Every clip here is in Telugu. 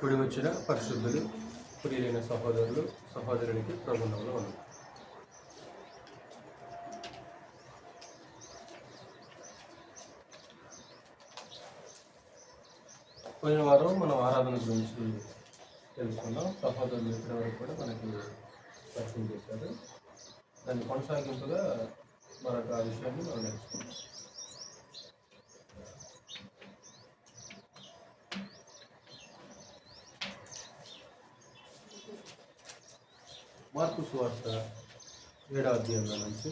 కూడి వచ్చిన పరిశుద్ధులు ప్రియులైన సహోదరులు సహోదరునికి ప్రభుత్వంలో ఉంది. పోయిన వారం మనం ఆరాధన గురించి తెలుసుకున్నాం. సహోదరులు ఇప్పటి వరకు కూడా మనకి పరిచయం చేశారు. దాన్ని కొనసాగింపుగా మరొక విషయాన్ని మనం నేర్చుకున్నాం. మార్కు సువార్త 7వ అధ్యాయంలో నుంచి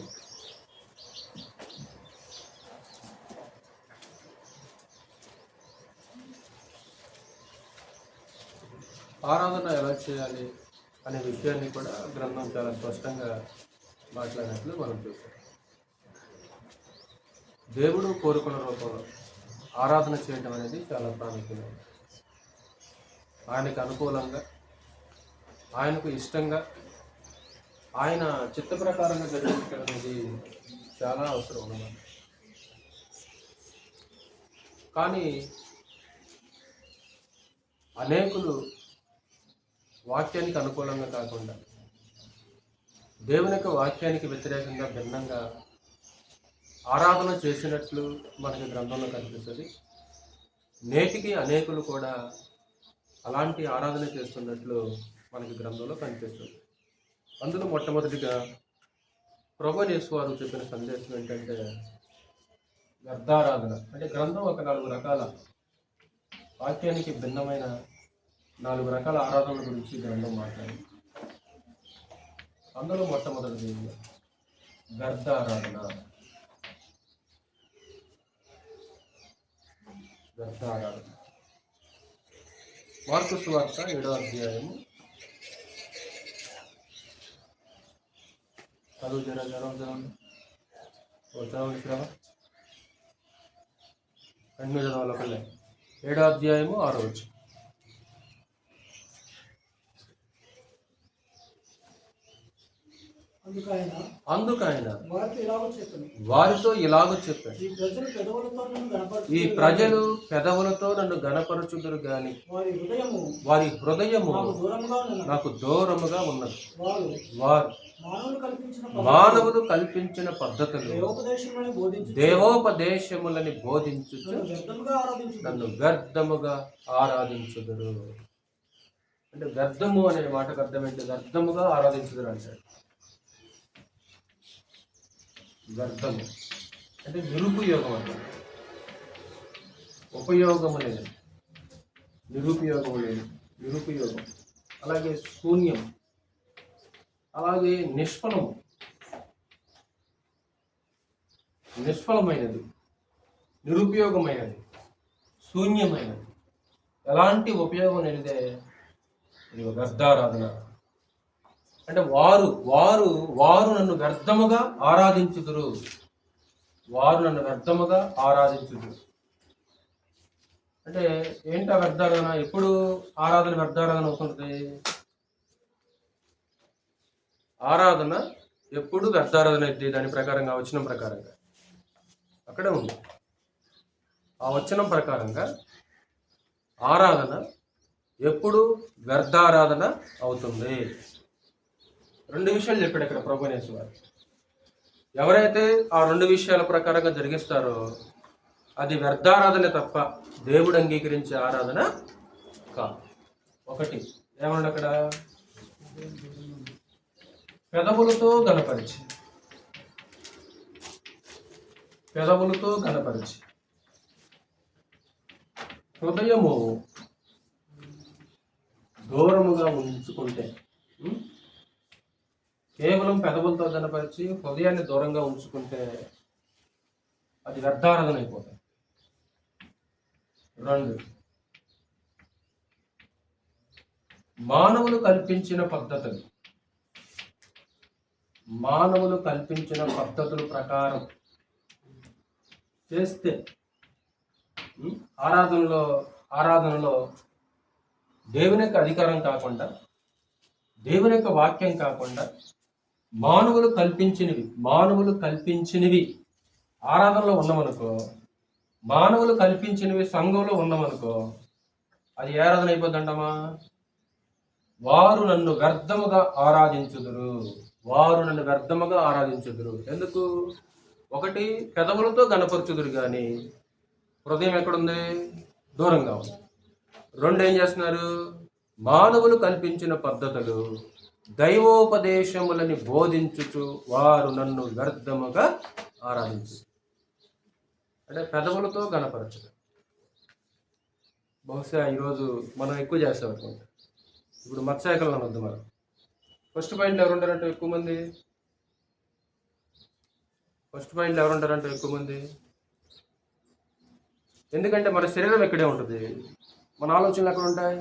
ఆరాధన ఎలా చేయాలి అనే విషయాన్ని కూడా గ్రంథం చాలా స్పష్టంగా మాట్లాడినట్లు మనం చూసాం. దేవుడు కోరుకున్న రూపంలో ఆరాధన చేయడం అనేది చాలా ప్రాముఖ్యమైనది. ఆయనకు అనుకూలంగా, ఆయనకు ఇష్టంగా, ఆయన చిత్త ప్రకారంగా జరిగించడం అనేది చాలా అవసరం అన్నమాట. కానీ అనేకులు వాక్యానికి అనుకూలంగా కాకుండా దేవుని యొక్క వాక్యానికి వ్యతిరేకంగా భిన్నంగా ఆరాధన చేసినట్లు మనకి గ్రంథంలో కనిపిస్తుంది. నేటికి అనేకులు కూడా అలాంటి ఆరాధన చేస్తున్నట్లు మనకి గ్రంథంలో కనిపిస్తుంది. అందులో మొట్టమొదటిగా ప్రభువు యేసు వారు చెప్పిన సందేశం ఏంటంటే వ్యర్థారాధన. అంటే గ్రంథం ఒక 4 రకాల వాక్యానికి భిన్నమైన 4 రకాల ఆరాధనల గురించి గ్రంథం మాట్లాడింది. అందులో మొట్టమొదటిది వ్యర్థారాధన. వ్యర్థారాధన మార్కు సువార్త 7వ అధ్యాయము చదువు చదవండి. రెండు చదవాలి ఒకళ్ళే. 7వ అధ్యాయము 6వ వచనం. అందుకైన వారితో ఇలాగూ చెప్పాను, ఈ ప్రజలు పెదవులతో నన్ను గణపరచుదురు గాని వారి హృదయము నాకు దూరముగా ఉన్నది. వారు మానవులు కల్పించిన పద్ధతులు దేవోపదేశములని బోధించుచు నన్ను వ్యర్థముగా ఆరాధించుదురు. అంటే వ్యర్థము అనే మాటకు అర్థం ఏంటి? వ్యర్థముగా ఆరాధించుదురు అంటాడు. వ్యర్థము అంటే నిరుపయోగం అంటారు. ఉపయోగము లేదు, నిరుపయోగము లేదు, నిరుపయోగం. అలాగే శూన్యం, అలాగే నిష్ఫలము, నిష్ఫలమైనది, నిరుపయోగమైనది, శూన్యమైనది, ఎలాంటి ఉపయోగం లేనిదే ఇది వ్యర్థారాధన. అంటే వారు వారు వారు నన్ను వ్యర్థముగా ఆరాధించుదురు. వారు నన్ను వ్యర్థముగా ఆరాధించుదురు అంటే ఏంటి? వ్యర్థారాధన ఎప్పుడు ఆరాధన వ్యర్థారాధన అవుతుంటుంది? ఆరాధన ఎప్పుడు వ్యర్థారాధన అయితే దాని ప్రకారంగా వచనం ప్రకారంగా అక్కడే ఉంది. ఆ వచనం ప్రకారంగా ఆరాధన ఎప్పుడు వ్యర్థారాధన అవుతుంది? 2 విషయాలు చెప్పాడు ఇక్కడ ప్రభువు యేసు వారు. ఎవరైతే ఆ 2 విషయాల ప్రకారంగా జరిగిస్తారో అది వ్యర్థారాధన తప్ప దేవుడు అంగీకరించే ఆరాధన కాదు. ఒకటి ఏమన్నా అక్కడ? పెదవులతో గణపరిచి, పెదవులతో గణపరిచి హృదయము దూరముగా ఉంచుకుంటే, కేవలం పెదవులతో గణపరిచి హృదయాన్ని దూరంగా ఉంచుకుంటే అది వ్యర్థారాధన అయిపోతుంది. 2, మానవులు కల్పించిన పద్ధతులు, మానవులు కల్పించిన పద్ధతుల ప్రకారం చేస్తే ఆరాధనలో దేవుని యొక్క అధికారం కాకుండా, దేవుని యొక్క వాక్యం కాకుండా మానవులు కల్పించినవి ఆరాధనలో ఉన్నామనుకో, మానవులు కల్పించినవి సంఘంలో ఉన్నామనుకో, అది ఏ ఆరాధన అయిపోద్దంటమా? వారు నన్ను వ్యర్థముగా ఆరాధించుదురు. వారు నన్ను వ్యర్థముగా ఆరాధించుదురు. ఎందుకు? ఒకటి, పెదవులతో గణపరచుదురు కానీ హృదయం ఎక్కడుంది? దూరంగా ఉంది. రెండు, ఏం చేస్తున్నారు? మానవులు కల్పించిన పద్ధతులు, దైవోపదేశములని బోధించుచు వారు నన్ను వ్యర్థముగా ఆరాధించు. అంటే పెదవులతో గణపరచదు. బహుశా ఈరోజు మనం ఎక్కువ చేస్తాం అనుకుంటా. ఇప్పుడు మత్స్యకళం వద్దు. మనం ఫస్ట్ పాయింట్ ఎవరు ఉంటారంటే ఎక్కువ మంది? ఎందుకంటే మన శరీరం ఎక్కడే ఉంటుంది, మన ఆలోచనలు ఎక్కడ ఉంటాయి?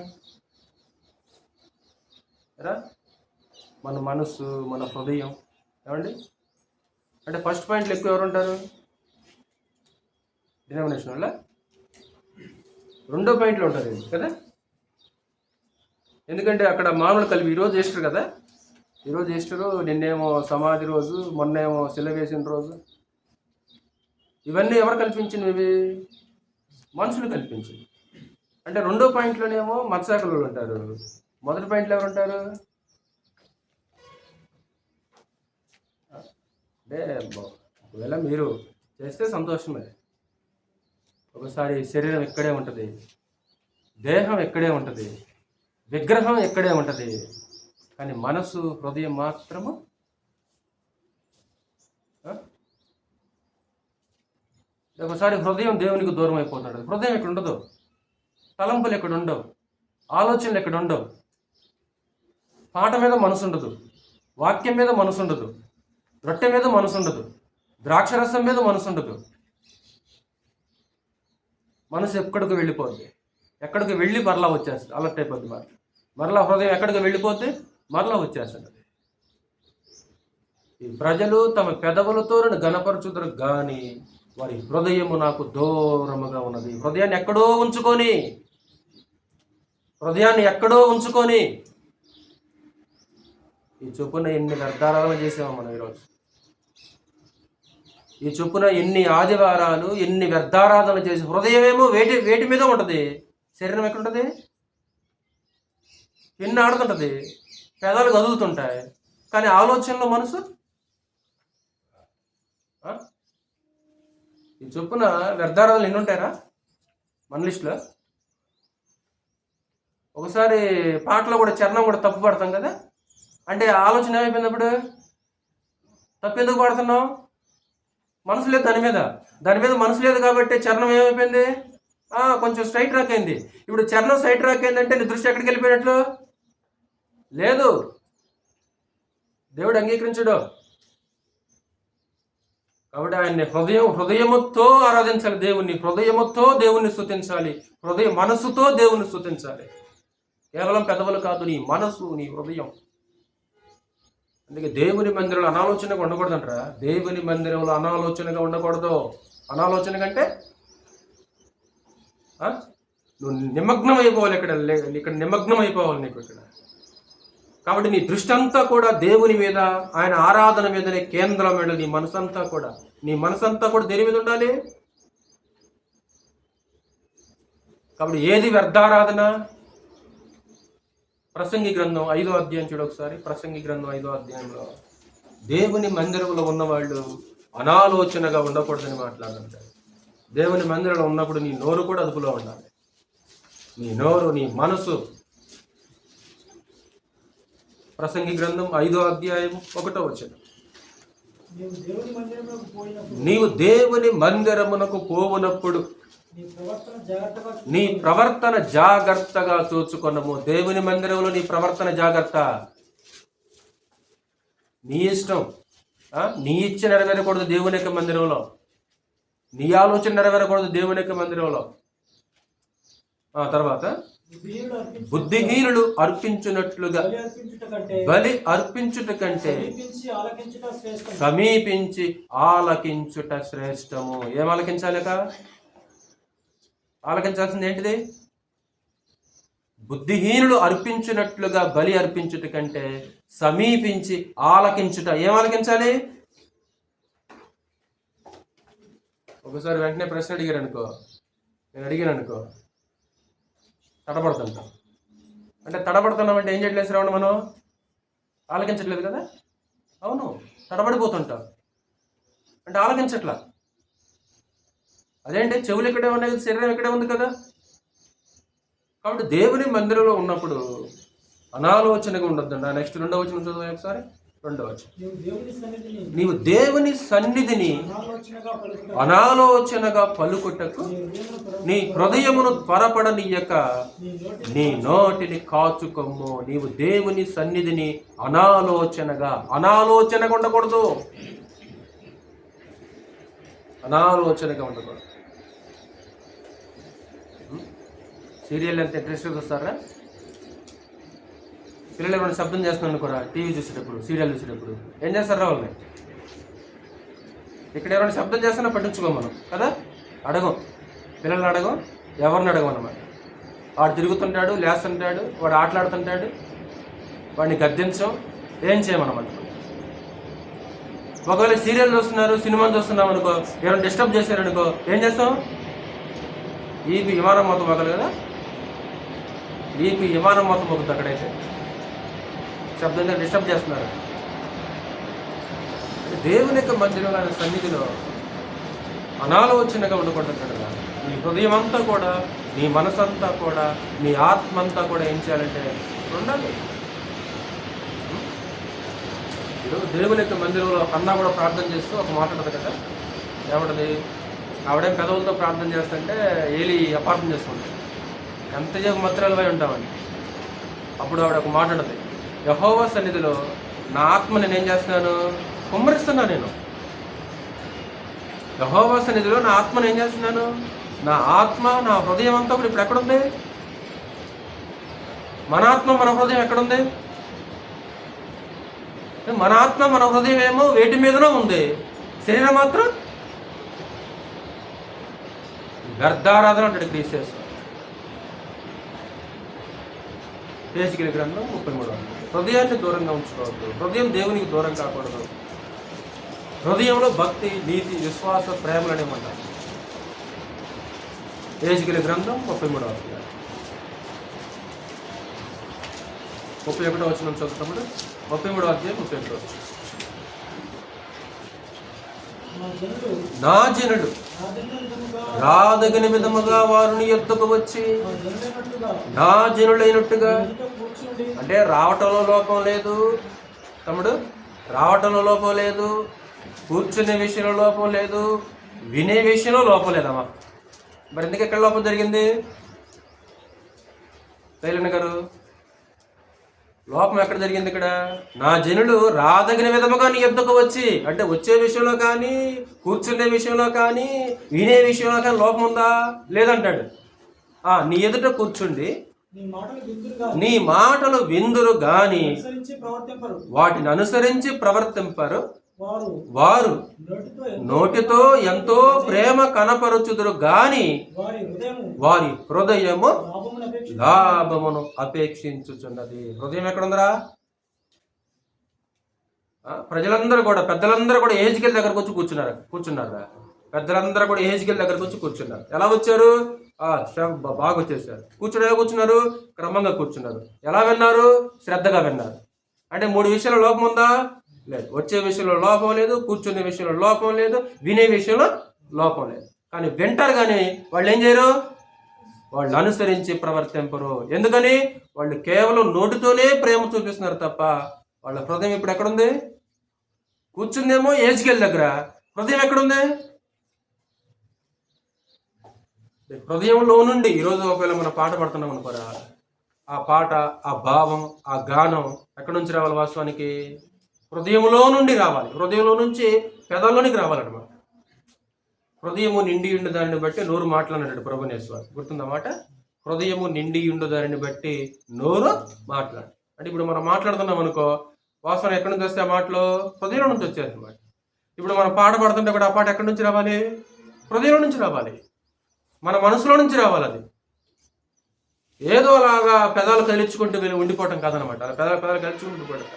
మన మనస్సు, మన హృదయం. ఏమండి? అంటే ఫస్ట్ పాయింట్లు ఎక్కువ ఎవరు ఉంటారు? డినామినేషన్ వల్ల. రెండో పాయింట్లో ఉంటారు కదా. ఎందుకంటే అక్కడ మామూలు కలిపి ఈరోజు ఈస్టర్ కదా, ఈరోజు ఈస్టరు, నిన్నేమో సమాధి రోజు, మొన్నేమో సిలువ వేసిన రోజు. ఇవన్నీ ఎవరు కల్పించినవి? మనుషులు కల్పించింది. అంటే రెండో పాయింట్లోనేమో మత్స్యకులు ఉంటారు, మొదటి పాయింట్లో ఎవరు ఉంటారు? అంటే ఒకవేళ మీరు చేస్తే సంతోషమే. ఒకసారి శరీరం ఎక్కడే ఉంటుంది, దేహం ఎక్కడే ఉంటుంది, విగ్రహం ఎక్కడే ఉంటుంది, కానీ మనసు, హృదయం మాత్రము ఒకసారి హృదయం దేవునికి దూరం అయిపోతాడు. హృదయం ఎక్కడ ఉండదు, తలంపులు ఎక్కడ ఉండవు, ఆలోచనలు ఎక్కడ ఉండవు, పాట మీద మనసు ఉండదు, వాక్యం మీద మనసు ఉండదు, రొట్టె మీద మనసు ఉండదు, ద్రాక్షరసం మీద మనసు ఉండదు. మనసు ఎక్కడికి వెళ్ళిపోద్ది, ఎక్కడికి వెళ్ళి మరలా వచ్చేస్తుంది, అలర్ట్ అయిపోద్ది. మరలా హృదయం ఎక్కడికి వెళ్ళిపోతే మరలా వచ్చేస్తుంది. ఈ ప్రజలు తమ పెదవులతో నన్ను గణపరచుదురు కానీ వారి హృదయము నాకు దూరముగా ఉన్నది. హృదయాన్ని ఎక్కడో ఉంచుకొని ఈ చొప్పున ఎన్ని వ్యర్థారాధన చేసాము మనం ఈరోజు. ఈ చొప్పున ఎన్ని ఆదివారాలు, ఎన్ని వ్యర్థారాధన చేసి హృదయమేమో వేటి మీద ఉంటుంది, శరీరం ఎక్కడుంటుంది? ఎన్ని ఆడుతుంటుంది, పెదాలు కదులుతుంటాయి, కానీ ఆలోచనలో మనసు. ఈ చొప్పున వ్యర్థారాధనలు ఎన్ని ఉంటాయరా మన లిస్టులో? ఒకసారి పాటలో కూడా చరణం కూడా తప్పు పడతాం కదా. అంటే ఆలోచన ఏమైపోయినప్పుడు తప్పు ఎందుకు పడుతున్నావు? మనసు లేదు దాని మీద మనసు లేదు కాబట్టి చరణం ఏమైపోయింది? కొంచెం స్ట్రైట్ ట్రాక్ అయింది. ఇప్పుడు చరణం స్ట్రైట్ ట్రాక్ అయిందంటే నీ దృష్టి ఎక్కడికి వెళ్ళిపోయినట్లు లేదు, దేవుడు అంగీకరించడు. కాబట్టి ఆయన్ని హృదయముతో ఆరాధించాలి. హృదయముతో దేవుణ్ణి స్తుతించాలి, మనసుతో దేవుణ్ణి స్తుతించాలి. కేవలం పెదవులు కాదు, నీ మనసు, నీ హృదయం. అందుకే దేవుని మందిరంలో అనాలోచనగా ఉండకూడదు అంటారా? దేవుని మందిరంలో అనాలోచనగా ఉండకూడదు. అనాలోచన కంటే నువ్వు నిమగ్నం అయిపోవాలి. ఇక్కడ నిమగ్నం అయిపోవాలి నీకు ఇక్కడ. కాబట్టి నీ దృష్టి అంతా కూడా దేవుని మీద, ఆయన ఆరాధన మీదనే కేంద్రం మీద. నీ మనసంతా కూడా దేని మీద ఉండాలి? కాబట్టి ఏది వ్యర్థారాధన? ప్రసంగి గ్రంథం 5వ అధ్యాయం చూడు ఒకసారి. ప్రసంగి గ్రంథం 5వ అధ్యాయంలో దేవుని మందిరంలో ఉన్నవాళ్ళు అనాలోచనగా ఉండకూడదని మాట్లాడుతుంటారు. దేవుని మందిరంలో ఉన్నప్పుడు నీ నోరు కూడా అదుపులో ఉండాలి. నీ నోరు, నీ మనసు. ప్రసంగి గ్రంథం 5వ అధ్యాయం 1వ వచనం. నీవు దేవుని మందిరమునకు పోవునప్పుడు నీ ప్రవర్తన జాగ్రత్తగా చూచుకొనము. దేవుని మందిరంలో నీ ప్రవర్తన జాగ్రత్త. నీ ఇష్టం, నీ ఇచ్చ నెరవేరకూడదు దేవుని యొక్క మందిరంలో. నీ ఆలోచన నెరవేరకూడదు దేవుని యొక్క మందిరంలో. తర్వాత బుద్ధిహీనులు అర్పించున్నట్లుగా బలి అర్పించుట కంటే సమీపించి ఆలకించుట శ్రేష్టము. ఏం ఆలకించాలిక? ఆలకించాల్సింది ఏంటిది? బుద్ధిహీనులు అర్పించినట్లుగా బలి అర్పించుట కంటే సమీపించి ఆలకించుట. ఏం ఆలకించాలి? ఒకసారి వెంటనే ప్రశ్న నేను అడిగాను అనుకో, తడబడుతుంటాం. అంటే తడబడుతున్నాం అంటే ఏం చేయట్లేదు శ్రవణ, మనం ఆలకించట్లేదు కదా. అవును, తడబడిపోతుంటాం అంటే ఆలకించట్లా. అదేంటి, చెవులు ఇక్కడే ఉన్నాయి, శరీరం ఇక్కడే ఉంది కదా. కాబట్టి దేవుని మందిరంలో ఉన్నప్పుడు అనాలోచనగా ఉండొద్దండి. నెక్స్ట్ 2వ వచనం చదువు ఒకసారి. 2వ వచనం, నీవు దేవుని సన్నిధిని అనాలోచనగా పలుకుటకు నీ హృదయమును త్వరపడనీయక నీ నోటిని కాచుకొమ్ము. నీవు దేవుని సన్నిధిని అనాలోచనగా ఉండకూడదు. అనాలోచనగా ఉండకూడదు. సీరియల్ ఎంత ఇంట్రెస్ట్గా చూస్తారా? పిల్లలు ఏమైనా శబ్దం చేస్తున్నాను కూడా టీవీ చూసేటప్పుడు, సీరియల్ చూసేటప్పుడు ఏం చేస్తారా వాళ్ళని? ఇక్కడ ఎవరైనా శబ్దం చేస్తున్నా పట్టించుకోం మనం కదా, అడగం, పిల్లల్ని అడగం, ఎవరిని అడగం అన్నమాట. వాడు తిరుగుతుంటాడు, లేస్తుంటాడు, వాడు ఆటలాడుతుంటాడు, వాడిని గద్దించం, ఏం చేయమన్నమాట. ఒకవేళ సీరియల్ చూస్తున్నారు, సినిమా చూస్తున్నాం అనుకో, ఎవరైనా డిస్టర్బ్ చేశారనుకో ఏం చేస్తాం? ఈ విమానం మొత్తం మొక్కలు కదా, ఈ విమానం మొత్తం మొక్కుతుంది. అక్కడైతే శబ్దంగా డిస్టర్బ్ చేస్తున్నారు. దేవుని యొక్క మందిరంలో, ఆయన సన్నిధిలో అనాలోచనగా ఉండకూడదు కదా. నీ హృదయం అంతా కూడా, నీ మనసంతా కూడా, నీ ఆత్మ అంతా కూడా ఏం చేయాలంటే ఉండాలి. ఇప్పుడు దేవుని యొక్క మందిరంలో అన్నా కూడా ప్రార్థన చేస్తూ ఒక మాట ఉంటుంది కదా, ఏమంటది? ఆవిడేం పెదవులతో ప్రార్థన చేస్తుంటే ఏలి అపార్థం చేసుకుంటాడు. ఎంతసేపు మత్రాలపై ఉంటామని. అప్పుడు ఆవిడ ఒక మాట ఉంటుంది, యెహోవా సన్నిధిలో నా ఆత్మ నేనేం చేస్తున్నాను? కుమ్మరిస్తున్నా. నేను యెహోవా సన్నిధిలో నా ఆత్మను ఏం చేస్తున్నాను? నా ఆత్మ, నా హృదయం అంతా కూడా ఇప్పుడు ఎక్కడుంది? మన ఆత్మ, మన హృదయం ఎక్కడుంది? మన ఆత్మ, మన హృదయం ఏమో వేటి మీదనో ఉంది, శరీరం మాత్రం వ్యర్థారాధన అంటాడు క్రీస్తు. హెజ్కేలు గ్రంథం 33. హృదయాన్ని దూరంగా ఉంచుకోవద్దు. హృదయం దేవునికి దూరం కాకూడదు. హృదయంలో భక్తి, నీతి, విశ్వాస, ప్రేమలు అనేవి ఉంటాయి. హెజ్కేలు గ్రంథం 33. 31వ వచనం చదువుతాము. 33వ అధ్యాయం 31వ వచనం. నా జనుడు రాదగిన విధముగా వారిని ఎత్తుకు వచ్చి నా జనులైనట్టుగా, అంటే రావటంలో లోపం లేదు తమ్ముడు, రావటంలో లోపం లేదు, కూర్చునే విషయంలో లోపం లేదు, వినే విషయంలో లోపం లేదమ్మా. మరి ఎందుకు ఎక్కడ లోపం జరిగింది శైలన్న గారు? లోపం ఎక్కడ జరిగింది ఇక్కడ? నా జనులు రాదగిన విధముగా నీ యొద్దకు వచ్చి, అంటే వచ్చే విషయంలో కానీ, కూర్చునే విషయంలో కానీ, వినే విషయంలో కానీ లోపం ఉందా? లేదంటాడు. నీ ఎదుట కూర్చుండి నీ మాటలు విందురు గాని వాటిని అనుసరించి ప్రవర్తింపరు. వారు నోటితో ఎంతో ప్రేమ కనపరుచుదురు గాని వారి హృదయము లాభమును అపేక్షించుచున్నది. హృదయం ఎక్కడుందరా? ప్రజలందరూ కూడా, పెద్దలందరూ కూడా హెజ్కేలు దగ్గరకు వచ్చి కూర్చున్నారా? పెద్దలందరూ కూడా హెజ్కేలు దగ్గరకు వచ్చి కూర్చున్నారు. ఎలా వచ్చారు? బాగా వచ్చేసారు. ఎలా కూర్చున్నారు? క్రమంగా కూర్చున్నారు. ఎలా విన్నారు? శ్రద్ధగా విన్నారు. అంటే 3 విషయాల లోపం ఉందా? లేదు. వచ్చే విషయంలో లోపం లేదు, కూర్చునే విషయంలో లోపం లేదు, వినే విషయంలో లోపం లేదు. కానీ వింటారు, కానీ వాళ్ళు ఏం చేయరు? వాళ్ళు అనుసరించి ప్రవర్తింపరు. ఎందుకని? వాళ్ళు కేవలం నోటితోనే ప్రేమ చూపిస్తున్నారు తప్ప వాళ్ళ హృదయం ఇప్పుడు ఎక్కడుంది? కూర్చుందేమో హెజ్కేలు దగ్గర, హృదయం ఎక్కడుంది? హృదయంలో నుండి ఈరోజు ఒకవేళ మనం పాట పడుతున్నాం అనుకోరా, ఆ పాట, ఆ భావం, ఆ గానం ఎక్కడి నుంచి రావాలి? వాస్తవానికి హృదయంలో నుండి రావాలి. హృదయంలో నుంచి పెదాల్లోనికి రావాలన్నమాట. హృదయము నిండి ఉండు దానిని బట్టి నోరు మాట్లాడినాడు ప్రభునేశ్వర్. గుర్తుందన్నమాట. హృదయము నిండి ఉండు దానిని బట్టి నోరు మాట్లాడు. అంటే ఇప్పుడు మనం మాట్లాడుతున్నాం అనుకో, వాసన ఎక్కడి నుంచి వస్తే ఆ మాటలు? హృదయంలో నుంచి వచ్చేది అనమాట. ఇప్పుడు మనం పాట పడుతుంటే కూడా ఆ పాట ఎక్కడి నుంచి రావాలి? హృదయంలో నుంచి రావాలి, మన మనసులో నుంచి రావాలి. అది ఏదో అలాగా పెదాలు కదిలించుకుంటూ ఉండిపోవటం కాదనమాట. అలా పెదాలు కదిలించుకుంటూ ఉండిపోవటం.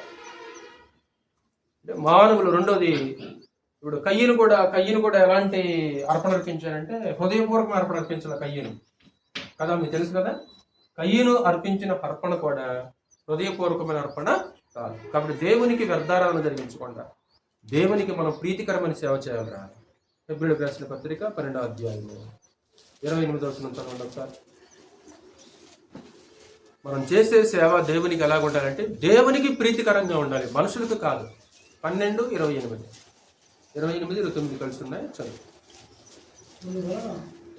అంటే మానవులు. రెండోది, ఇప్పుడు కయ్యను కూడా ఎలాంటి అర్పణ అర్పించారంటే హృదయపూర్వకం అర్పణ అర్పించాలి కయ్యను కదా, మీకు తెలుసు కదా. కయ్యను అర్పించిన అర్పణ కూడా హృదయపూర్వకమైన అర్పణ కాదు. కాబట్టి దేవునికి వ్యర్థారాలను జరిగించకుండా దేవునికి మనం ప్రీతికరమైన సేవ చేయాలరా. హెబ్రీయులకు రాసిన పత్రిక 12వ అధ్యాయము 28వ వచనం చదవండి ఒకసారి. మనం చేసే సేవ దేవునికి ఎలాగ ఉండాలంటే దేవునికి ప్రీతికరంగా ఉండాలి, మనుషులకు కాదు. 12:28 29 కలిసి ఉన్నాయి, చదువు.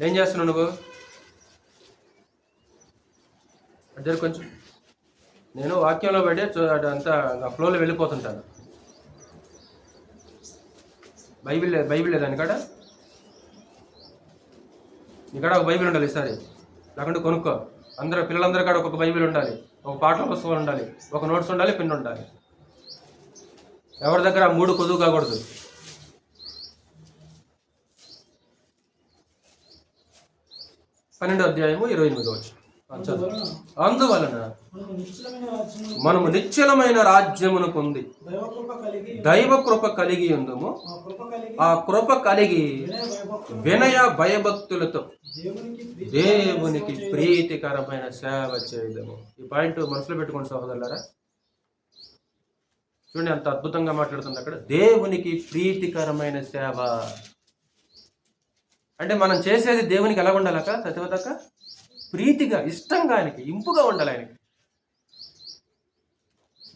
ఏం చేస్తున్నావు నువ్వు? అంటే కొంచెం నేను వాక్యంలో పడి అంతా ఫ్లోలో వెళ్ళిపోతుంటాను. బైబిల్ లేదని కాడ ఇక్కడ ఒక బైబిల్ ఉండాలి ఈసారి, లేకుంటే కొనుక్కో. పిల్లలందరూ కాడ ఒక్కొక్క బైబిల్ ఉండాలి, ఒక పాటల పుస్తకాలు ఉండాలి, ఒక నోట్స్ ఉండాలి, పెన్ ఉండాలి. ఎవరి దగ్గర 3 కొదువు కాకూడదు. పన్నెండవ అధ్యాయము 28వ వచనం. అందువలన మనము నిశ్చలమైన రాజ్యమును పొంది దైవ కృప కలిగి ఉందము, ఆ కృప కలిగి వినయ భయభక్తులతో దేవునికి ప్రీతికరమైన సేవ చేయదము. ఈ పాయింట్ మనసులో పెట్టుకోండి సహోదరులారా. చూడండి అంత అద్భుతంగా మాట్లాడుతుంది అక్కడ. దేవునికి ప్రీతికరమైన సేవ అంటే మనం చేసేది దేవునికి ఎలా ఉండాలక? సత్యవతక ప్రీతిగా, ఇష్టంగా, ఆయనకి ఇంపుగా ఉండాలి. ఆయనకి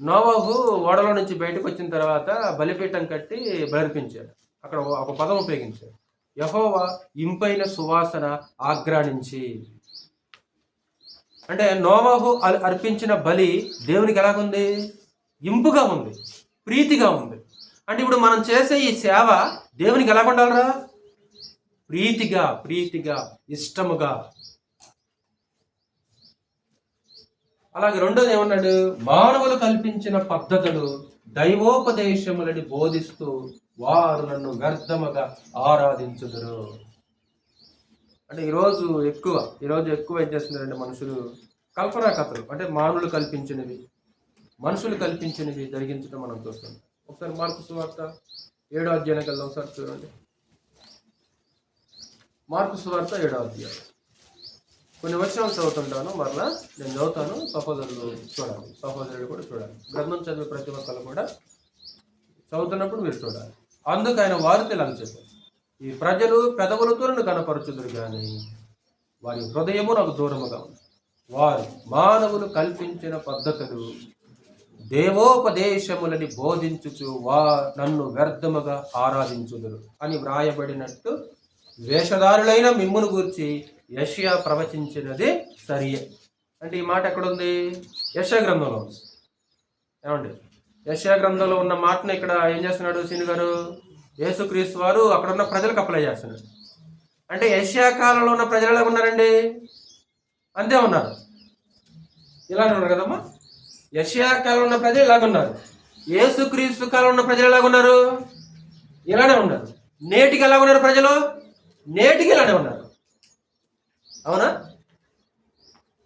నోవహు ఓడలో నుంచి బయటకు వచ్చిన తర్వాత బలిపీఠం కట్టి బలిర్పించాడు. అక్కడ ఒక పదం ఉపయోగించాడు, యెహోవా ఇంపైన సువాసన ఆగ్రానించి. అంటే నోవహు అర్పించిన బలి దేవునికి ఎలాగుంది? ఇంపుగా ఉంది, ప్రీతిగా ఉంది. అంటే ఇప్పుడు మనం చేసే ఈ సేవ దేవునికి ఎలా ఉండాలరా? ప్రీతిగా ఇష్టముగా. అలాగే రెండోది ఏమన్నాడు? మానవులు కల్పించిన పద్ధతులు దైవోపదేశములని బోధిస్తూ వారు నన్ను వ్యర్థముగా ఆరాధించుదురు. అంటే ఈరోజు ఎక్కువ ఏం చేస్తున్నారంటే మనుషులు కల్పనా కథలు, అంటే మనుషులు కల్పించినవి జరిగించడం మనం చూస్తాం. ఒకసారి మార్కు సువార్త 7వ అధ్యాయానికి వెళ్దాం. ఒకసారి చూడండి, మార్కు సువార్త 7వ అధ్యాయం. కొన్ని వచనాలు చదువుతుంటాను, మరలా నేను చదువుతాను, సహోదరులు కూడా చూడాలి. గ్రంథం చదివే ప్రతి ఒక్కరు కూడా చదువుతున్నప్పుడు మీరు చూడాలి. అందుకు ఆయన వారితో ఇలాగ చెప్పారు, ఈ ప్రజలు పెదవులతో నన్ను కనపరచుదురు కానీ వారి హృదయము నాకు దూరముగా ఉంది. వారు మానవులు కల్పించిన పద్ధతులు దేవోపదేశములని బోధించుచు నన్ను వ్యర్థముగా ఆరాధించుదురు అని వ్రాయబడినట్టు వేషధారులైన మిమ్మును గూర్చి యెషయా ప్రవచించినది సరియే. అంటే ఈ మాట ఎక్కడుంది? యెషయా గ్రంథంలో ఉంది. ఏమండి, యెషయా గ్రంథంలో ఉన్న మాటను ఇక్కడ ఏం చేస్తున్నాడు సీని గారు? యేసుక్రీస్తు వారు అక్కడ ఉన్న ప్రజలకు అప్లై చేస్తున్నాడు. అంటే యెషయా కాలంలో ఉన్న ప్రజలు ఎలా ఉన్నారండి? అంతే ఉన్నారు, ఇలానే ఉన్నారు కదమ్మా. యెషయా కాలంలో ఉన్న ప్రజలు ఇలాగున్నారు. యేసుక్రీస్తు కాలంలో ఉన్న ప్రజలు ఎలాగున్నారు? ఇలానే ఉన్నారు. నేటికి ఎలా ఉన్నారు ప్రజలు? నేటికి ఇలానే ఉన్నారు. అవునా?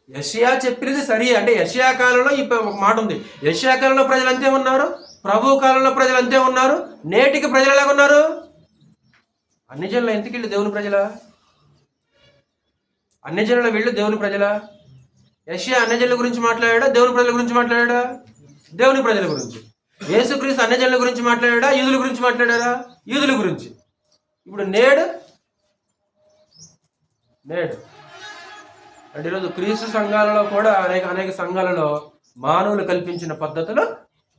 యెషయా చెప్పినది సరి. అంటే యెషయా కాలంలో ఒక మాట ఉంది, యెషయా కాలంలో ప్రజలు అంతే ఉన్నారు, ప్రభు కాలంలో ప్రజలు అంతే ఉన్నారు. నేటికి ప్రజలు ఎలాగున్నారు? అన్ని జనుల ఎందుకు వీళ్ళు దేవుని ప్రజలా? అన్ని జనుల వీళ్ళు దేవుని ప్రజలా? యెషయా అన్ని జనుల గురించి మాట్లాడా? దేవుని ప్రజల గురించి మాట్లాడా? దేవుని ప్రజల గురించి. యేసుక్రీస్తు అన్ని జనుల గురించి మాట్లాడా? యూదుల గురించి మాట్లాడారా? యూదుల గురించి. ఇప్పుడు నేడు అంటే ఈరోజు క్రీస్తు సంఘాలలో కూడా అనేక సంఘాలలో మానవులు కల్పించిన పద్ధతులు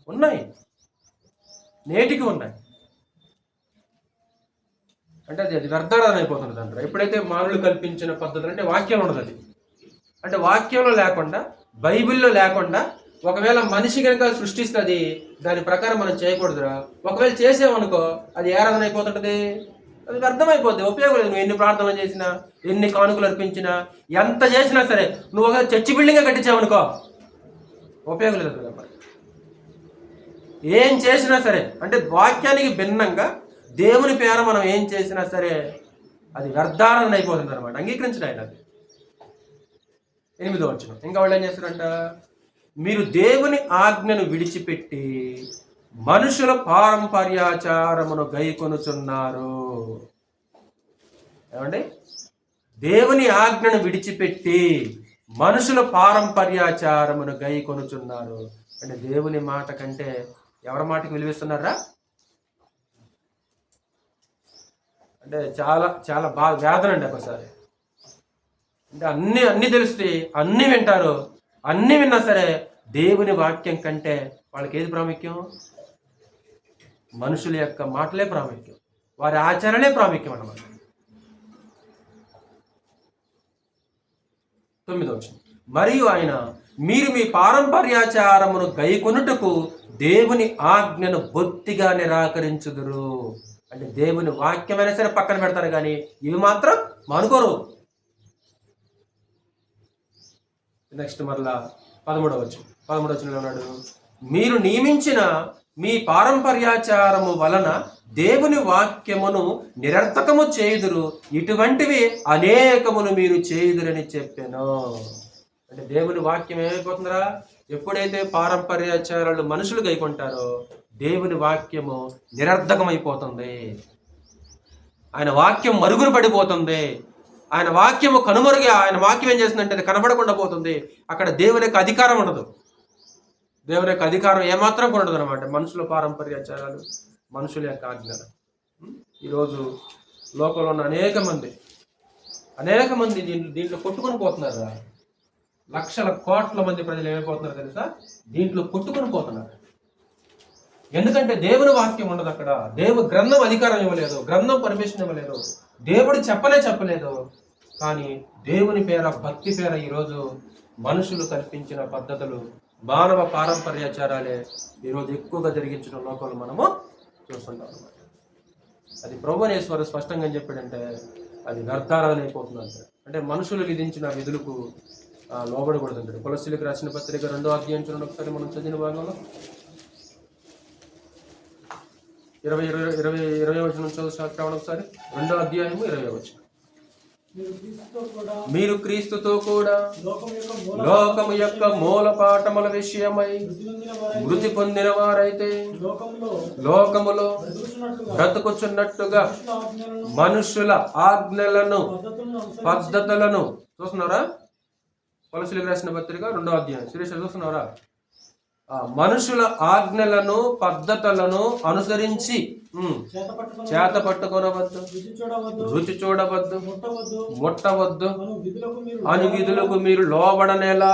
ఉన్నాయి, నేటికి ఉన్నాయి. అంటే అది వ్యర్థారాధన అయిపోతున్నది అంటారు. ఎప్పుడైతే మానవులు కల్పించిన పద్ధతులు అంటే వాక్యం ఉండదు. అది అంటే వాక్యంలో లేకుండా, బైబిల్లో లేకుండా ఒకవేళ మనిషి కనుక సృష్టిస్తుంది, దాని ప్రకారం మనం చేయకూడదురా. ఒకవేళ చేసామనుకో అది ఏ ఆరాధన అయిపోతుంటది? అది వ్యర్థమైపోద్ది, ఉపయోగం లేదు. నువ్వు ఎన్ని ప్రార్థనలు చేసినా, ఎన్ని కానుకలు అర్పించినా, ఎంత చేసినా సరే, నువ్వు ఒక చర్చి బిల్డింగే కట్టించావనుకో ఉపయోగం లేదు కదా. ఏం చేసినా సరే, అంటే వాక్యానికి భిన్నంగా దేవుని పేర మనం ఏం చేసినా సరే అది వ్యర్థారాధన అయిపోతుంది అనమాట. అంగీకరించడం ఆయన. అది 8వ వచనం. ఇంకా వాళ్ళు ఏం చేస్తారంట? మీరు దేవుని ఆజ్ఞను విడిచిపెట్టి మనుషుల పారంపర్యాచారమును గైకొనుచున్నారు. ఏమండి? దేవుని ఆజ్ఞను విడిచిపెట్టి మనుషుల పారంపర్యాచారమును గై కొనుచున్నారు. అంటే దేవుని మాట కంటే ఎవరి మాటకి విలువిస్తున్నారా? అంటే చాలా చాలా బాగా వేదన అండి ఒకసారి. అంటే అన్ని తెలిస్తే అన్నీ వింటారు, అన్నీ విన్నా సరే దేవుని వాక్యం కంటే వాళ్ళకి ఏది ప్రాముఖ్యం? మనుషుల యొక్క మాటలే ప్రాముఖ్యం, వారి ఆచరణే ప్రాముఖ్యం అన్నమాట. 9వ వచనం, మరియు ఆయన మీరు మీ పారంపర్యాచారమును గైకొనుటకు దేవుని ఆజ్ఞను బొత్తిగా నిరాకరించుదురు. అంటే దేవుని వాక్యమైనా సరే పక్కన పెడతారు, కానీ ఇవి మాత్రం మానుకోరు. నెక్స్ట్ మరలా 13వ వచనంలో ఉన్నాడు, మీరు నియమించిన మీ పారంపర్యాచారము వలన దేవుని వాక్యమును నిరర్థకము చేయుదురు, ఇటువంటివి అనేకములు మీరు చేయుదురని చెప్పాను. అంటే దేవుని వాక్యం ఏమైపోతుందిరా? ఎప్పుడైతే పారంపర్యాచారాలు మనుషులు గైకొంటారో దేవుని వాక్యము నిరర్థకమైపోతుంది, ఆయన వాక్యం మరుగున పడిపోతుంది, ఆయన వాక్యము కనుమరుగా, ఆయన వాక్యం ఏం చేస్తుందంటే అది కనబడకుండా పోతుంది. అక్కడ దేవుని యొక్క అధికారం ఉండదు, దేవుని యొక్క అధికారం ఏమాత్రం ఉండదు అనమాట. మనుషుల పారంపర్యాచారాలు, మనుషుల యొక్క ఆజ్ఞలు. ఈరోజు లోకంలో ఉన్న అనేక మంది దీంట్లో కొట్టుకొని పోతున్నారు. లక్షల కోట్ల మంది ప్రజలు ఏమైపోతున్నారు తెలుసా? దీంట్లో కొట్టుకొని పోతున్నారు. ఎందుకంటే దేవుని వాక్యం ఉండదు అక్కడ. గ్రంథం అధికారం ఇవ్వలేదు, గ్రంథం పర్మిషన్ ఇవ్వలేదు, దేవుడు చెప్పలేదు. కానీ దేవుని పేర, భక్తి పేర ఈరోజు మనుషులు కల్పించిన పద్ధతులు, మానవ పారంపర్యాచారాలే ఈరోజు ఎక్కువగా జరిగించడం లోకంలో మనము చూస్తుంటాం అన్నమాట. అది ప్రభువనేశ్వరు స్పష్టంగా చెప్పాడంటే అది వ్యర్థారాధన అయిపోతుంది. అంటే మనుషులు విధించిన విధులకు లోబడకూడదంటాడు. కొలస్సీలకు రాసిన పత్రిక 2వ అధ్యాయం చూడండి ఒకసారి, మనం చదివిన భాగంలో 20 వచనం చదువు ఒకసారి. 2వ అధ్యాయము 20వ వచనం, మీరు క్రీస్తుతో కూడా లోకము యొక్క మూల పాఠముల విషయమై మృతి పొందిన వారైతే లోకములో బ్రతుకుచున్నట్టుగా మనుషుల ఆజ్ఞలను, పద్ధతులను చూస్తున్నారా? కొలస్సీలకు రాసిన పత్రిక 2వ అధ్యాయం శిరీష చూస్తున్నారా? మనుషుల ఆజ్ఞలను, పద్ధతులను అనుసరించి చేత పట్టుకొనవద్దు, రుచి చూడవద్దు, ముట్టవద్దు అని విధులకు మీరు లోబడనేలా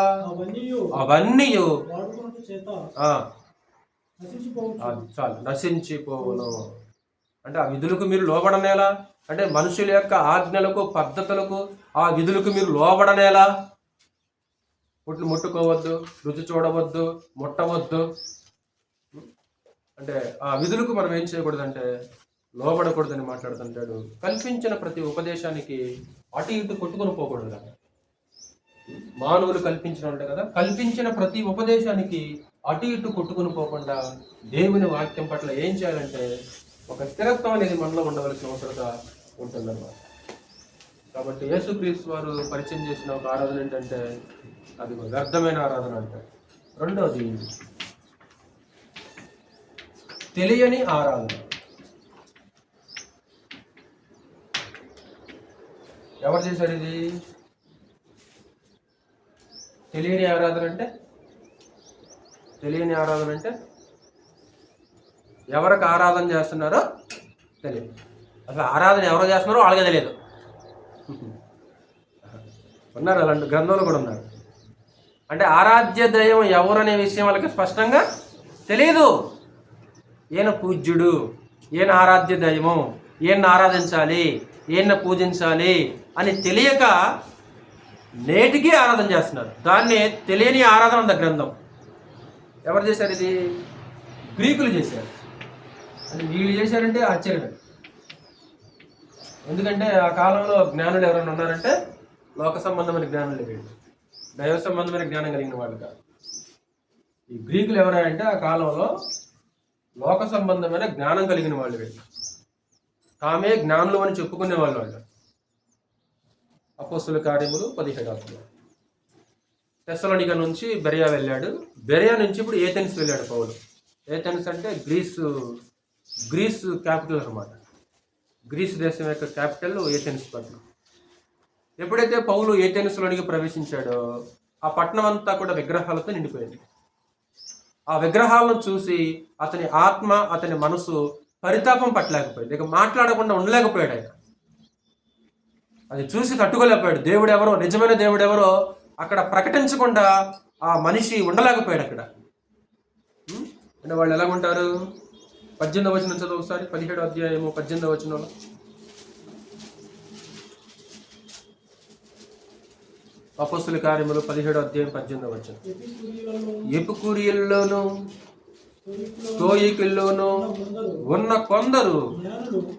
అవన్నీ చాలు నశించిపోవును. అంటే ఆ విధులకు మీరు లోబడనేలా అంటే మనుషుల యొక్క ఆజ్ఞలకు, పద్ధతులకు, ఆ విధులకు మీరు లోబడనేలా? ముట్టుకోవద్దు, రుచి చూడవద్దు, ముట్టవద్దు. అంటే ఆ విధులకు మనం ఏం చేయకూడదంటే లోబడకూడదని మాట్లాడుతుంటాడు. కల్పించిన ప్రతి ఉపదేశానికి అటు ఇటు కొట్టుకొని పోకూడదు కదా. మానవులు కల్పించిన కదా, కల్పించిన ప్రతి ఉపదేశానికి అటు ఇటు కొట్టుకొని పోకుండా దేవుని వాక్యం పట్ల ఏం చేయాలంటే ఒక స్థిరత్వం అనేది మనలో ఉండవలసిన అవసరత ఉంటుందన్నమాట. కాబట్టి యేసుక్రీస్తు వారు పరిచయం చేసిన ఒక ఆరాధన ఏంటంటే అది వ్యర్థమైన ఆరాధన అంటారు. రెండవది తెలియని ఆరాధన. ఎవరు చేశారు ఇది? తెలియని ఆరాధన అంటే ఎవరికి ఆరాధన చేస్తున్నారో తెలియదు. అసలు ఆరాధన ఎవరో చేస్తున్నారో వాళ్ళకే తెలియదు. ఉన్నారు అలాంటి గ్రంథంలో కూడా ఉన్నారు. అంటే ఆరాధ్య దైవం ఎవరనే విషయం వాళ్ళకి స్పష్టంగా తెలియదు. ఈయన పూజ్యుడు, ఈయన ఆరాధ్య దైవం, ఈయన ఆరాధించాలి, ఈయన పూజించాలి అని తెలియక నేటికి ఆరాధన చేస్తున్నారు. దాన్ని తెలియని ఆరాధన అంత గ్రంథం. ఎవరు చేశారు ఇది? గ్రీకులు చేశారు. అంటే వీళ్ళు చేశారంటే ఆశ్చర్యమే. ఎందుకంటే ఆ కాలంలో జ్ఞానులు ఎవరైనా ఉన్నారంటే లోక సంబంధమైన జ్ఞానులు వీళ్ళు, దైవ సంబంధమైన జ్ఞానం కలిగిన వాళ్ళు కాదు. ఈ గ్రీకులు ఎవరంటే ఆ కాలంలో లోక సంబంధమైన జ్ఞానం కలిగిన వాళ్ళు వీళ్ళు. తామే జ్ఞానులు అని చెప్పుకునే వాళ్ళు. అపోస్తుల కార్యములు 17. తెస్సలోనిక నుంచి బెరియా వెళ్ళాడు. బెరియా నుంచి ఇప్పుడు ఏథెన్స్ వెళ్ళాడు పౌలు. ఏథెన్స్ అంటే గ్రీస్ క్యాపిటల్ అన్నమాట. గ్రీస్ దేశం యొక్క క్యాపిటల్ ఏథెన్స్ పట్టణం. ఎప్పుడైతే పౌలు ఏథెన్సులోనికి ప్రవేశించాడో ఆ పట్టణం అంతా కూడా విగ్రహాలతో నిండిపోయింది. ఆ విగ్రహాలను చూసి అతని ఆత్మ, అతని మనసు పరితాపం పట్టలేకపోయింది. ఇక మాట్లాడకుండా ఉండలేకపోయాడు ఆయన. అది చూసి తట్టుకోలేకపోయాడు. దేవుడు ఎవరో, నిజమైన దేవుడు ఎవరో అక్కడ ప్రకటించకుండా ఆ మనిషి ఉండలేకపోయాడు అక్కడ. అంటే వాళ్ళు ఎలా ఉంటారు? 18వ వచనం చదువు ఒకసారి. 17వ అధ్యాయము 18వ వచనంలో. అపోస్తుల కార్యములు 17వ అధ్యాయం 18వ వచనం. ఎపికూరియల్లోను స్తోయికుల్లోను ఉన్న కొందరు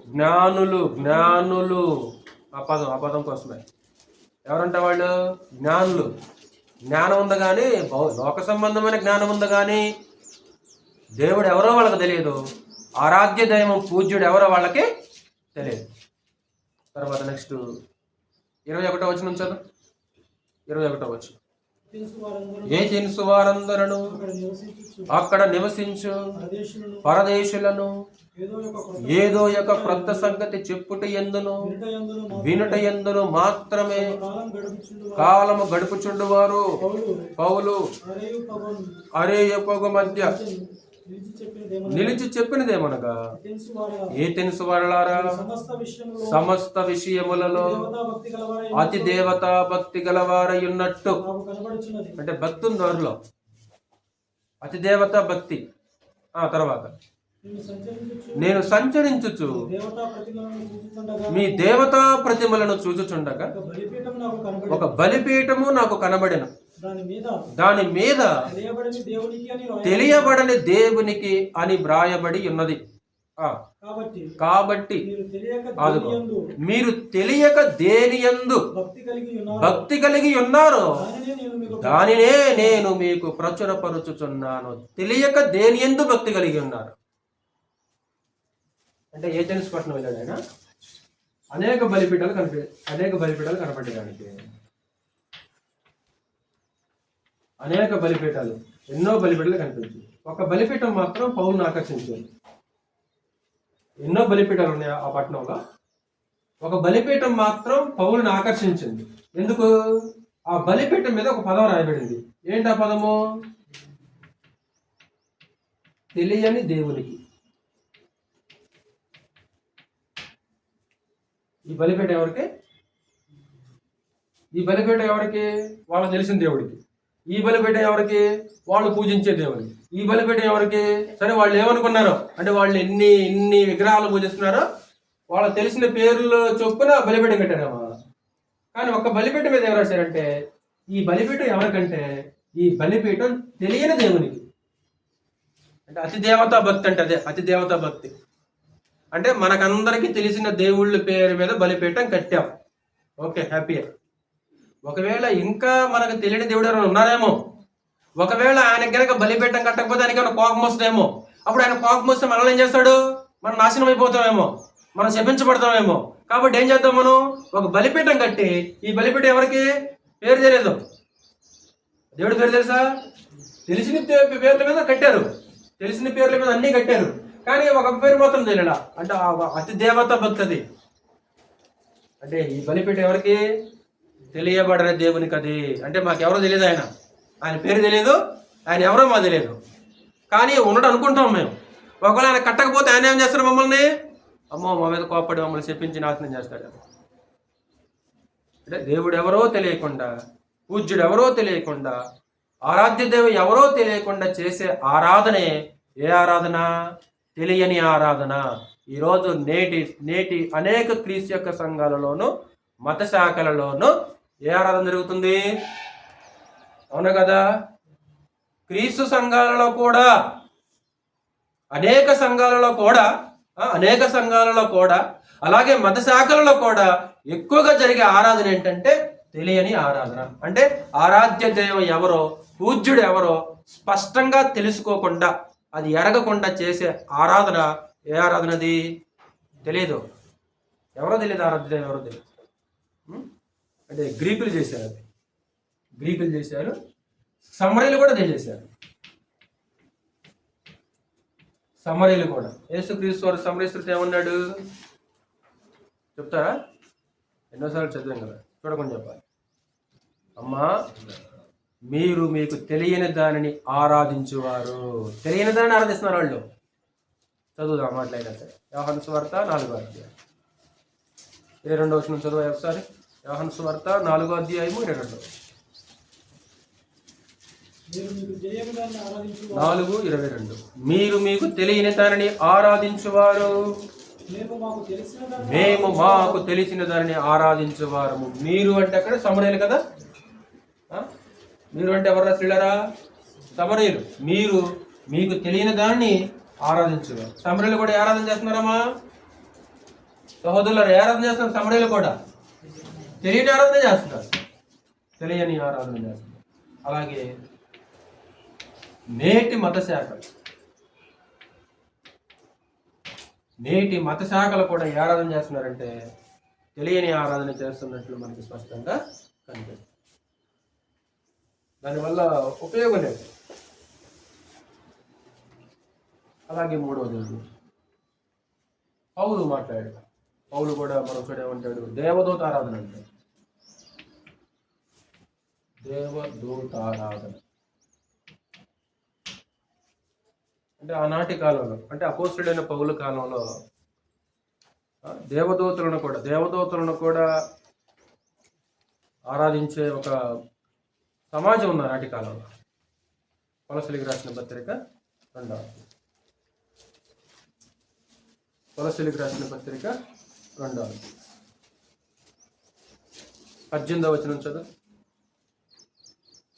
జ్ఞానులు ఆ పదం కోసమే. ఎవరంట వాళ్ళు? జ్ఞానులు. జ్ఞానం ఉంది కానీ, లోక సంబంధమైన జ్ఞానం ఉంది కానీ దేవుడు ఎవరో వాళ్ళకి తెలియదు. ఆరాధ్య దైవం పూజ్యుడు ఎవరో వాళ్ళకి తెలియదు. తర్వాత నెక్స్ట్ 21వ వచనం చదువు. 21వ వచనం. ఏథెన్సు వారందరూ అక్కడ నివసించు పరదేశులను ఏదో ఒక క్రొత్త సంగతి చెప్పుట యందును వినుట యందును మాత్రమే కాలము గడుపుచుండువారు పౌలు అరేయొపగు మధ్య నిలిచి చెప్పినదేమనగా, ఏథెన్సు వారలారా, సమస్త విషయములలో అతి దేవతా భక్తి గలవారై ఉన్నట్టు. అంటే భక్తి ఉంది వారిలో, అతి దేవతా భక్తి. తర్వాత నేను సంచరించుచు మీ దేవతా ప్రతిమలను చూచుచుండగా ఒక బలిపీఠము నాకు కనబడెను. దాని మీద తెలియబడని దేవునికి అని వ్రాయబడి ఉన్నది. కాబట్టి మీరు తెలియక దేనియందు భక్తి కలిగి ఉన్నారో దానినే నేను మీకు ప్రచురపరుచుచున్నాను. తెలియక దేనియందు భక్తి కలిగి ఉన్నారు. అంటే ఏథెన్స్ పట్టణం వెళ్ళాడు ఆయన. అనేక బలిపీఠాలు కనపడ్డాయి దానికి. అనేక బలిపీఠాలు, ఎన్నో బలిపీఠాలు కనిపించాయి. ఒక బలిపీఠం మాత్రం పౌలును ఆకర్షించింది. ఎన్నో బలిపీఠాలు ఉన్నాయి ఆ పట్టణంలో. ఒక బలిపీఠం మాత్రం పౌలును ఆకర్షించింది. ఎందుకు? ఆ బలిపీఠం మీద ఒక పదం రాయబడింది. ఏంటి ఆ పదము? తెలియని దేవునికి. ఈ బలిపీఠం ఎవరికి? వాళ్ళకి తెలిసిన దేవుడికి. ఈ బలిపీఠం ఎవరికి? వాళ్ళు పూజించే దేవుడికి. ఈ బలిపీఠం ఎవరికి? సరే, వాళ్ళు ఏమనుకున్నారు అంటే, వాళ్ళు ఎన్ని విగ్రహాలు పూజిస్తున్నారో వాళ్ళకి తెలిసిన పేర్లు చొప్పున బలిపీఠం కట్టారేమో. కానీ ఒక్క బలిపీఠం మీద ఏం రాశారంటే, ఈ బలిపీఠం ఎవరికంటే ఈ బలిపీఠం తెలియని దేవునికి. అంటే అతి దేవతా భక్తి. అంటే అదే అతి దేవతా భక్తి. అంటే మనకందరికీ తెలిసిన దేవుళ్ళ పేరు మీద బలిపీఠం కట్టాం. Okay, happy. ఒకవేళ ఇంకా మనకు తెలియని దేవుడు ఎవరైనా ఉన్నారేమో. ఒకవేళ ఆయన కనుక బలిపీఠం కట్టకపోతే ఆయనకి ఏమైనా కోపం వస్తుందేమో. అప్పుడు ఆయన కోపం వస్తే మనల్ని ఏం చేస్తాడు? మనం నాశనం అయిపోతామేమో, మనం శపించబడతామేమో. కాబట్టి ఏం చేద్దాం? మనం ఒక బలిపీఠం కట్టి, ఈ బలిపీఠం ఎవరికి? పేరు తెలియదు. దేవుడి పేరు తెలుసా? తెలిసిన పేర్ల మీద కట్టారు. తెలిసిన పేర్ల మీద అన్నీ కట్టారు. కానీ ఒక పేరు మాత్రం తెలియడా. అంటే అతి దేవత భక్తి. అంటే ఈ బలిపీఠం ఎవరికి? తెలియబడిన దేవునికి. అది అంటే మాకెవరో తెలియదు. ఆయన పేరు తెలియదు, ఆయన ఎవరో మాకు తెలియదు. కానీ ఉండడు అనుకుంటాం మేము. ఒకవేళ ఆయన కట్టకపోతే ఆయన ఏం చేస్తాడు? మమ్మల్ని అమ్మో మా మీద కోపడి మమ్మల్ని చెప్పించి నాశనం చేస్తాడు. అంటే దేవుడు ఎవరో తెలియకుండా, పూజ్యుడు ఎవరో తెలియకుండా, ఆరాధ్య దేవుడు ఎవరో తెలియకుండా చేసే ఆరాధనే ఏ ఆరాధన? తెలియని ఆరాధన. ఈరోజు నేటి అనేక క్రీస్తు యొక్క సంఘాలలోనూ మత శాఖలలోనూ ఏ ఆరాధన జరుగుతుంది? అవునా కదా? క్రీస్తు సంఘాలలో కూడా, అనేక సంఘాలలో కూడా అలాగే మత శాఖలలో కూడా ఎక్కువగా జరిగే ఆరాధన ఏంటంటే తెలియని ఆరాధన. అంటే ఆరాధ్య దైవం ఎవరో, పూజ్యుడు ఎవరో స్పష్టంగా తెలుసుకోకుండా, అది ఎరగకుండా చేసే ఆరాధన ఏ ఆరాధన? అది తెలియదు. ఎవరో తెలియదు. ఆరాధ్య దైవం ఎవరో తెలియదు. అంటే గ్రీకులు చేశారు. అది గ్రీకులు చేశారు. సమరయులు కూడా చేశారు. సమరయులు కూడా. యేసుక్రీస్తు వారు సమరయ స్థితి ఏమన్నాడు చెప్తారా? ఎన్నోసార్లు చదివాం కదా. చూడకుండా చెప్పాలి. అమ్మా, మీరు మీకు తెలియని దానిని ఆరాధించువారు. తెలియని దానిని ఆరాధిస్తున్నారు వాళ్ళు. చదువుదాం మాట్లాడినా సరే. యోహాను సువార్త 4వ అధ్యాయం 22వ వచనం చదువు ఒకసారి. యోహాను సువార్త 4వ అధ్యాయము 22వ వచనం. 4:22. మీరు మీకు తెలియని దానిని ఆరాధించువారు, మేము మాకు తెలిసిన దానిని ఆరాధించువారము. మీరు అంటే అక్కడ సమరయులు కదా. మీరు అంటే ఎవరు శ్రీలరా? సమరయులు. మీరు మీకు తెలియని దాన్ని ఆరాధించువారు. సమరయులు కూడా ఆరాధన చేస్తున్నారమ్మా సహోదరులు, ఆరాధన చేస్తున్నారు. సమరయులు కూడా తెలియని ఆరాధన చేస్తున్నారు, తెలియని ఆరాధన చేస్తున్నారు. అలాగే నేటి మత శాఖలు కూడా ఏ ఆరాధన చేస్తున్నారంటే తెలియని ఆరాధన చేస్తున్నట్లు మనకి స్పష్టంగా కనిపిస్తుంది. దానివల్ల ఉపయోగం లేదు. అలాగే 3వది పౌలు మాట్లాడాడు. పౌలు కూడా మరొకటి ఏమంటాడు? దేవదూత ఆరాధన అంటాడు. దేవదూతారాధన అంటే ఆనాటి కాలంలో, అంటే అపోస్తుడైన పౌలు కాలంలో దేవదూతలను కూడా ఆరాధించే ఒక సమాజం ఉంది నాటి కాలంలో. కొలస్సీలకు రాసిన పత్రిక 2వ కొలస్సీలకు రాసిన పత్రిక 2వ 18వ వచనం చదువు.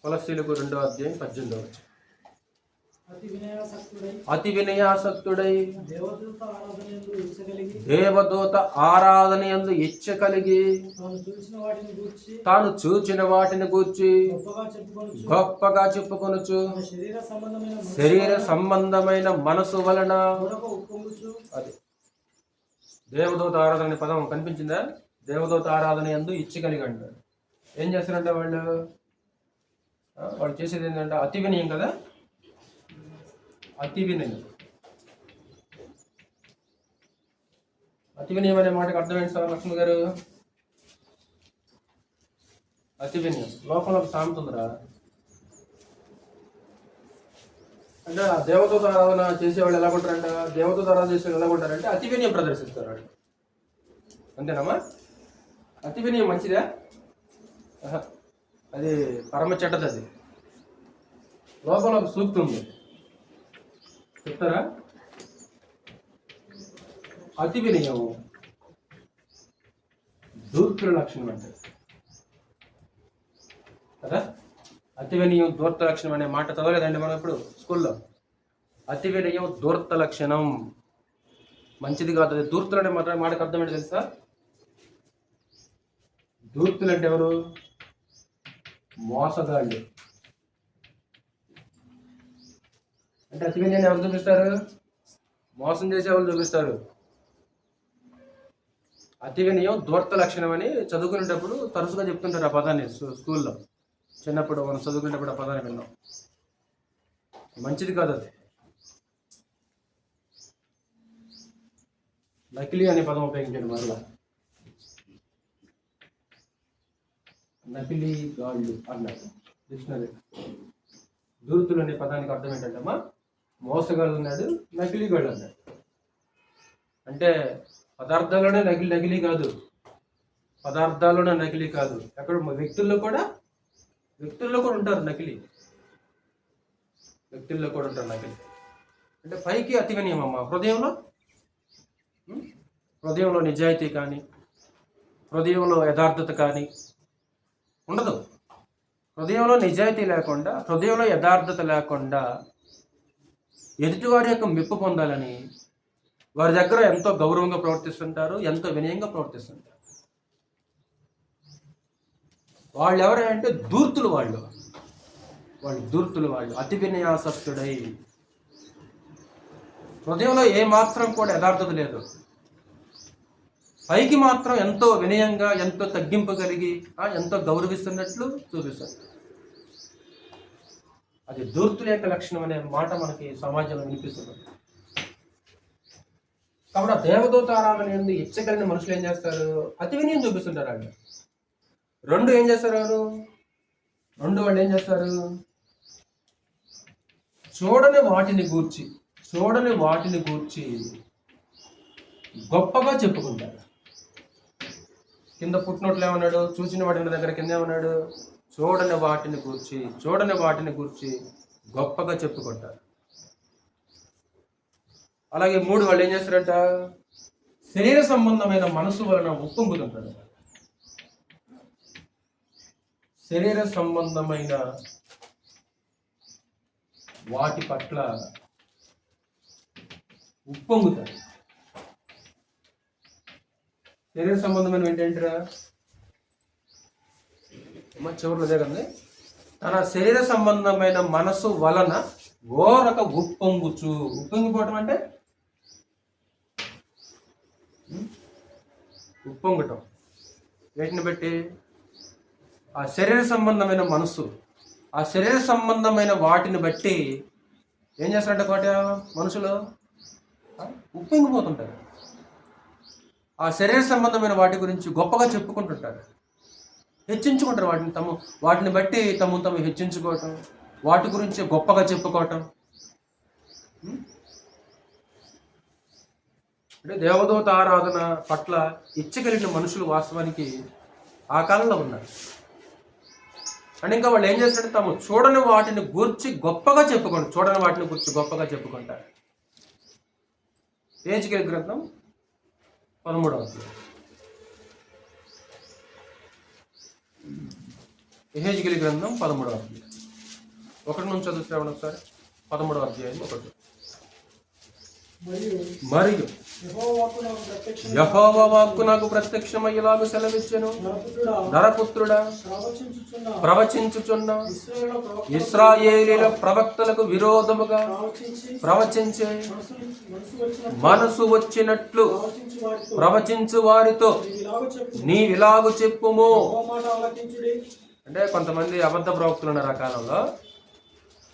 కొలస్సీలకు 2వ అధ్యాయం 18వ వచనం. అతి వినయాసక్తుడై దేవదూత ఆరాధనయందు ఇచ్చ కలిగి తాను చూచిన వాటిని గూర్చి గొప్పగా చెప్పుకొనుచు శరీర సంబంధమైన మనసు వలన. అది దేవదూత ఆరాధన అనే పదం కనిపించిందా? దేవదూత ఆరాధన యందు ఇచ్చ కలిగి అంటారు. ఏం చేస్తారంటే వాళ్ళు చేసేది ఏంటంటే అతి వినయం కదా. అతి వినయం అనే మాటకు అర్థం ఏంటి సార్ లక్ష్మణ్ గారు? అతి వినయం లోకంలో ఒక సామెత ఉందిరా. అంటే దేవదూత ఆరాధన చేసేవాళ్ళు ఎలా ఉంటారంట? దేవదూత ఆరాధన చేసేవాళ్ళు ఎలా ఉంటారంటే అతి వినయం ప్రదర్శిస్తారు వాళ్ళు. అంతేనమ్మా? అతి వినయం మంచిదా? అది పరమ చెడ్డది. అది లోకంలో ఒక సూక్తి ఉంది, చెప్తారా? అతి వినయం ధూర్తుల లక్షణం అంటే కదా. అతి వినయం ధూర్త లక్షణం అనే మాట చదవలేదండి మనం ఇప్పుడు స్కూల్లో? అతి వినయం ధూర్త లక్షణం, మంచిది కాదు. అది ధూర్తులు అనే మాటకు అర్థం ఏంటి తెలుసా? ధూర్తులు అంటే ఎవరు? మోసగాళ్ళు. అంటే అతి వినయాన్ని ఎవరు చూపిస్తారు? మోసం చేసేవాళ్ళు చూపిస్తారు. అతి వినయం ధూర్త లక్షణం అని చదువుకునేటప్పుడు తరచుగా చెప్తుంటారు ఆ పదాన్ని స్కూల్లో. చిన్నప్పుడు మనం చదువుకునేటప్పుడు ఆ పదాన్ని విన్నాం. మంచిది కాదు అది. నకిలీ అనే పదం ఉపయోగించండి మరలా. నకిలీ గాళ్ళు అన్నారు డిక్షనరీ. ధూర్తులు అనే పదానికి అర్థం ఏంటంటమ్మా? మోసగాళ్ళు అన్నాడు, నకిలీ గాళ్ళు అన్నాడు. అంటే పదార్థాల్లోనే నకిలీ కాదు, పదార్థాల్లోనే నకిలీ కాదు, అక్కడ వ్యక్తుల్లో కూడా ఉంటారు నకిలీ. వ్యక్తుల్లో కూడా ఉంటారు నకిలీ. అంటే పైకి అతి వినయం అమ్మ, హృదయంలో నిజాయితీ కానీ, హృదయంలో యథార్థత కానీ ఉండదు. హృదయంలో నిజాయితీ లేకుండా, హృదయంలో యథార్థత లేకుండా ఎదుటివారి యొక్క మెప్పు పొందాలని వారి దగ్గర ఎంతో గౌరవంగా ప్రవర్తిస్తుంటారు, ఎంతో వినయంగా ప్రవర్తిస్తుంటారు. వాళ్ళు ఎవరంటే ధూర్తులు. వాళ్ళు ధూర్తులు. వాళ్ళు అతి వినయాసక్తుడై, హృదయంలో ఏ మాత్రం కూడా యథార్థత లేదు, పైకి మాత్రం ఎంతో వినయంగా, ఎంతో తగ్గింపు కలిగి, ఎంతో గౌరవిస్తున్నట్లు చూపిస్తారు. అది ధూర్తుల యొక్క లక్షణం అనే మాట మనకి సమాజంలో వినిపిస్తుంది. కాబట్టి దేవదూత ఆరాధన ఎందు ఇచ్చగలిగిన మనుషులు ఏం చేస్తారు? అతి వినయం చూపిస్తుంటారు. వాళ్ళు రెండు ఏం చేస్తారు వారు? వాళ్ళు ఏం చేస్తారు? చూడని వాటిని గూర్చి గొప్పగా చెప్పుకుంటారు. కింద పుట్టినట్లు ఏమన్నాడు? చూసిన వాటి దగ్గర కింద ఏమన్నాడు? చూడని వాటిని గూర్చి గొప్పగా చెప్పుకుంటారు. అలాగే 3 వాళ్ళు ఏం చేస్తారంట? శరీర సంబంధమైన మనసు వలన ఉప్పొంగుతుంటారు. శరీర సంబంధమైన వాటి పట్ల ఉప్పొంగుతారు. శరీర సంబంధమైన ఏంటంటారా? చివరిలో జరగండి. తన శరీర సంబంధమైన మనసు వలన ఓరక ఉప్పొంగిపోవటం అంటే ఉప్పొంగటం. వీటిని బట్టి ఆ శరీర సంబంధమైన మనసు, ఆ శరీర సంబంధమైన వాటిని బట్టి ఏం చేస్తారంటే కోట మనుషులు ఉప్పొంగిపోతుంటారు. ఆ శరీర సంబంధమైన వాటి గురించి గొప్పగా చెప్పుకుంటుంటారు, హెచ్చించుకుంటారు. వాటిని బట్టి తమ హెచ్చించుకోవటం, వాటి గురించి గొప్పగా చెప్పుకోవటం. అంటే దేవదూత ఆరాధన పట్ల ఇచ్చగలిగిన మనుషులు వాస్తవానికి ఆ కాలంలో ఉన్నారు. అండ్ ఇంకా వాళ్ళు ఏం చేస్తారంటే తాము చూడని వాటిని గురించి గొప్పగా చెప్పుకుంటారు. యెహెజ్కేలు గ్రంథం 13వ అధ్యాయం. యెహెజ్కేలు గ్రంథం 13వ అధ్యాయం 1 నుంచి చదువుతామని ఒకసారి. 13వ అధ్యాయం 1. మరియు యెహోవా వాక్కు నాకు ప్రత్యక్షమయ్యేలాగా సెలవిచ్చెను. నరపుత్రుడా, ప్రవచించుచున్న ఇశ్రాయేలీయుల ప్రవక్తలకు విరోధముగా ప్రవచించే మనసు వచ్చినట్లు ప్రవచించు వారితో నీవిలాగు చెప్పుము. అంటే కొంతమంది అబద్ధ ప్రవక్తలు ఉన్నారు ఆ కాలంలో.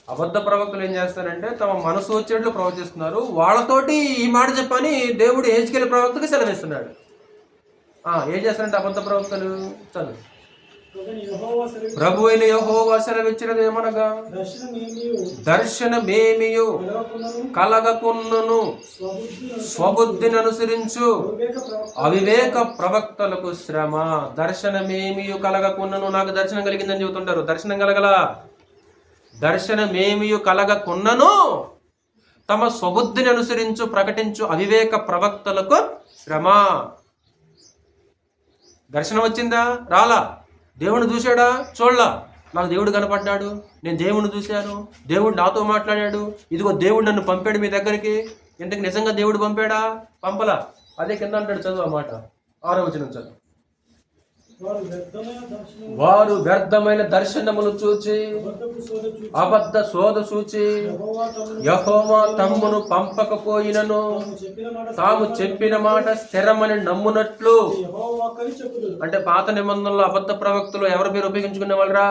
అబద్ధ ప్రవక్తలు ఏం చేస్తారంటే తమ మనసు వచ్చేట్లు ప్రవచిస్తున్నారు. వాళ్ళతోటి ఈ మాట చెప్పని దేవుడు యెహెజ్కేలు ప్రవక్తకి సెలవిస్తున్నాడు. ఏం చేస్తారంటే అబద్ధ ప్రవక్తలు చదువు. ప్రభు అయిన యెహోవా సెలవిచ్చినది ఏమనగా, దర్శనమేమియు కలగకున్నను స్వబుద్ధిని అనుసరించు అవివేక ప్రవక్తలకు శ్రమ. దర్శనమేమియు కలగకున్నను, నాకు దర్శనం కలిగిందని చెబుతుంటారు. దర్శనమేమియు కలగకున్నను తమ స్వబుద్ధిని అనుసరించు ప్రకటించు అవివేక ప్రవక్తలకు శ్రమ. దర్శనం వచ్చిందా? రాలా. దేవుని చూశాడా? చూడలా. నాకు దేవుడు కనపడ్డాడు, నేను దేవుడిని చూశాను, దేవుడు నాతో మాట్లాడాడు, ఇదిగో దేవుడు నన్ను పంపాడు మీ దగ్గరికి. ఇంతకు నిజంగా దేవుడు పంపాడా? పంపలా. అదే కింద అంటాడు, చదువు ఆ మాట 6వ వచనం చదువు. వారు వ్యర్థమైన దర్శనములు చూచి అబద్ధ శోధ చూచి యెహోవా తమ్మును పంపకపోయినను తాము చెప్పిన మాట స్థిరమని నమ్మునట్లు. అంటే పాత నిబంధనలో అబద్ధ ప్రవక్తలు ఎవరి పేరు ఉపయోగించుకునే వాళ్ళరా?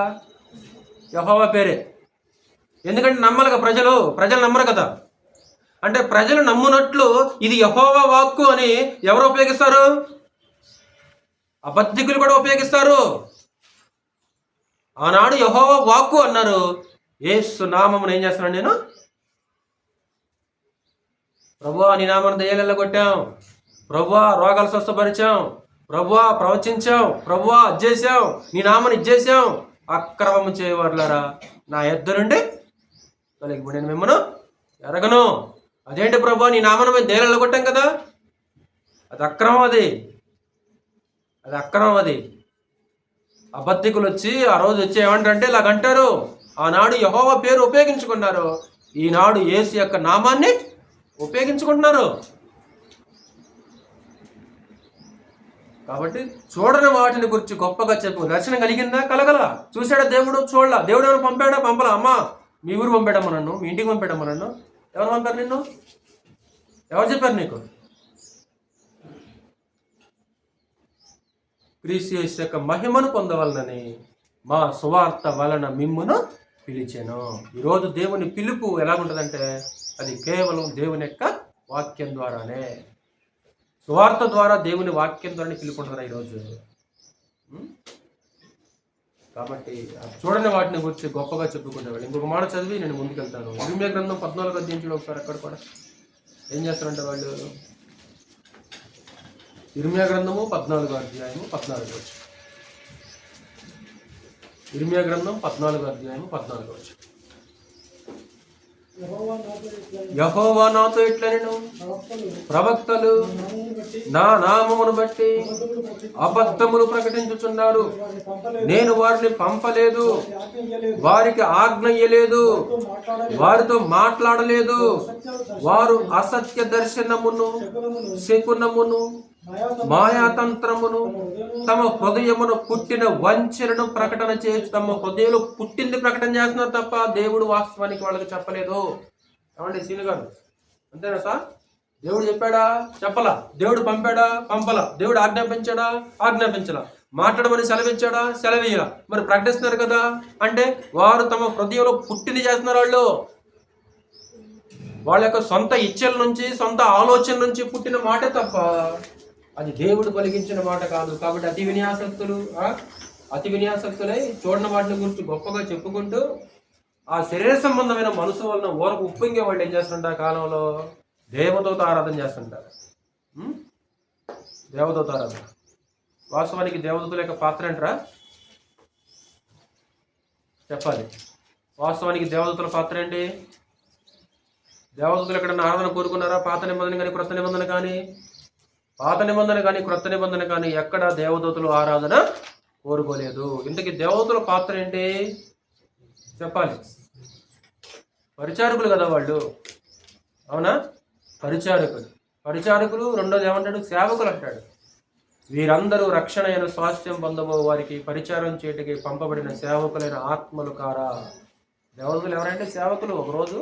యెహోవా పేరే. ఎందుకంటే నమ్మలుగా ప్రజలు నమ్మరు కదా. అంటే ప్రజలు నమ్మునట్లు ఇది యెహోవా వాక్కు అని ఎవరు ఉపయోగిస్తారు? అబద్ధికులు కూడా ఉపయోగిస్తారు. ఆనాడు యెహోవా వాక్కు అన్నారు. యేసు నామమును ఏం చేస్తున్నాను నేను? ప్రభువా నీ నామాన్ని దయ్యాలు వెళ్ళగొట్టాం, ప్రభువా రోగాలు స్వస్థపరిచాం, ప్రభువా ప్రవచించాం, ప్రభువా అజ్జేసాం, నీ నామాన్ని ఇచ్చేసాం. అక్రమము చేయవర్లారా, నా ఎద్దు నుండి తొలగిపోయి నేను మిమ్మను ఎరగను. అదేంటి ప్రభువా, నీ నామాన్ని మేము దయ్యాలు వెళ్ళగొట్టాం కదా? అది అక్రమం. అది అక్రమం. అబద్ధికులు వచ్చి ఆ రోజు వచ్చి ఏమంటారంటే ఇలాగంటారు, ఆనాడు యెహోవా పేరు ఉపయోగించుకున్నారు, ఈనాడు యేసు యొక్క నామాన్ని ఉపయోగించుకుంటున్నారు. కాబట్టి చూడని వాటిని గురించి గొప్పగా చెప్పు. దర్శనం కలిగిందా? కలగల. చూశాడా దేవుడు? చూడలా. దేవుడు ఎవరు పంపాడా? పంపలా. అమ్మా మీ ఊరు పంపాడమ్మా నన్ను, మీ ఇంటికి పంపాడమ్మా నన్ను. ఎవరు పంపారు నిన్ను? ఎవరు చెప్పారు నీకు? క్రీస్తు యేసు యొక్క మహిమను పొందవలనని మా సువార్త వలన మిమ్మును పిలిచెను. ఈరోజు దేవుని పిలుపు ఎలాగుంటుందంటే అది కేవలం దేవుని యొక్క వాక్యం ద్వారానే. సువార్త ద్వారా దేవుని వాక్యం ద్వారానే పిలుపుంటున్నారు ఈరోజు. కాబట్టి చూడని వాటిని గురించి గొప్పగా చెప్పుకునేవాడు. ఇంకొక మాట చదివి నేను ముందుకెళ్తాను. ఇర్మియా గ్రంథం 14వ అధ్యాయంలో ఒకసారి అక్కడ కూడా ఏం చేస్తారంటే వాళ్ళు, ఇర్మియా గ్రంథము 14వ అధ్యాయము 14వ వచనం. ఇర్మియా గ్రంథం 14వ అధ్యాయము 14వ వచనం. యెహోవా నాతో ఇట్లనెను, ప్రవక్తలు నా నామమును బట్టి అబద్ధములు ప్రకటించుచున్నారు. నేను వారిని పంపలేదు, వారికి ఆజ్ఞ ఇయ్యలేదు, వారితో మాట్లాడలేదు. వారు అసత్య దర్శనమును, శకునమును, మాయాతంత్రమును, తమ హృదయమును పుట్టిన వంచనను ప్రకటన చేయొచ్చు. తమ హృదయంలో పుట్టింది ప్రకటన చేస్తున్నారు తప్ప దేవుడు వాస్తవానికి వాళ్ళకి చెప్పలేదు. ఏమండి సీని గారు, అంతేనా సార్? దేవుడు చెప్పాడా? చెప్పలా. దేవుడు పంపాడా? పంపలా. దేవుడు ఆజ్ఞాపించాడా? ఆజ్ఞాపించలా. మాట్లాడమని సెలవిచ్చాడా? సెలవీయలా. మరి ప్రకటిస్తున్నారు కదా అంటే వారు తమ హృదయంలో పుట్టింది చేస్తున్నారు. వాళ్ళ యొక్క సొంత ఇచ్చల నుంచి, సొంత ఆలోచన నుంచి పుట్టిన మాటే తప్ప అది దేవుడు పలికించిన మాట కాదు. కాబట్టి అతి విన్యాసక్తులై చూడని వాటిని గురించి గొప్పగా చెప్పుకుంటూ ఆ శరీర సంబంధమైన మనసు వలన ఊరకు ఉప్పొంగే వాళ్ళు ఏం చేస్తుంటారు? కాలంలో దేవదూత ఆరాధన చేస్తుంటారు. దేవదూత ఆరాధన. వాస్తవానికి దేవదూతుల యొక్క పాత్ర ఏంట్రా చెప్పాలి. వాస్తవానికి దేవదూతుల పాత్ర ఏంటి? దేవదూతలు ఎక్కడన్నా ఆరాధన కోరుకున్నారా? పాత నిబంధన కానీ క్రొత్త నిబంధన కానీ, క్రొత్త నిబంధన కానీ ఎక్కడ దేవదూతలు ఆరాధన కోరుకోలేదు. ఇంతకీ దేవదూతల పాత్ర ఏంటి చెప్పాలి. పరిచారకులు కదా వాళ్ళు, అవునా? పరిచారకులు. రెండోది ఏమంటాడు? సేవకులు అంటాడు. వీరందరూ రక్షణ అయిన స్వాస్థ్యం పొందబో వారికి పరిచారం చేయటికి పంపబడిన సేవకులైన ఆత్మలు కారా. దేవదూతలు ఎవరంటే సేవకులు. ఒకరోజు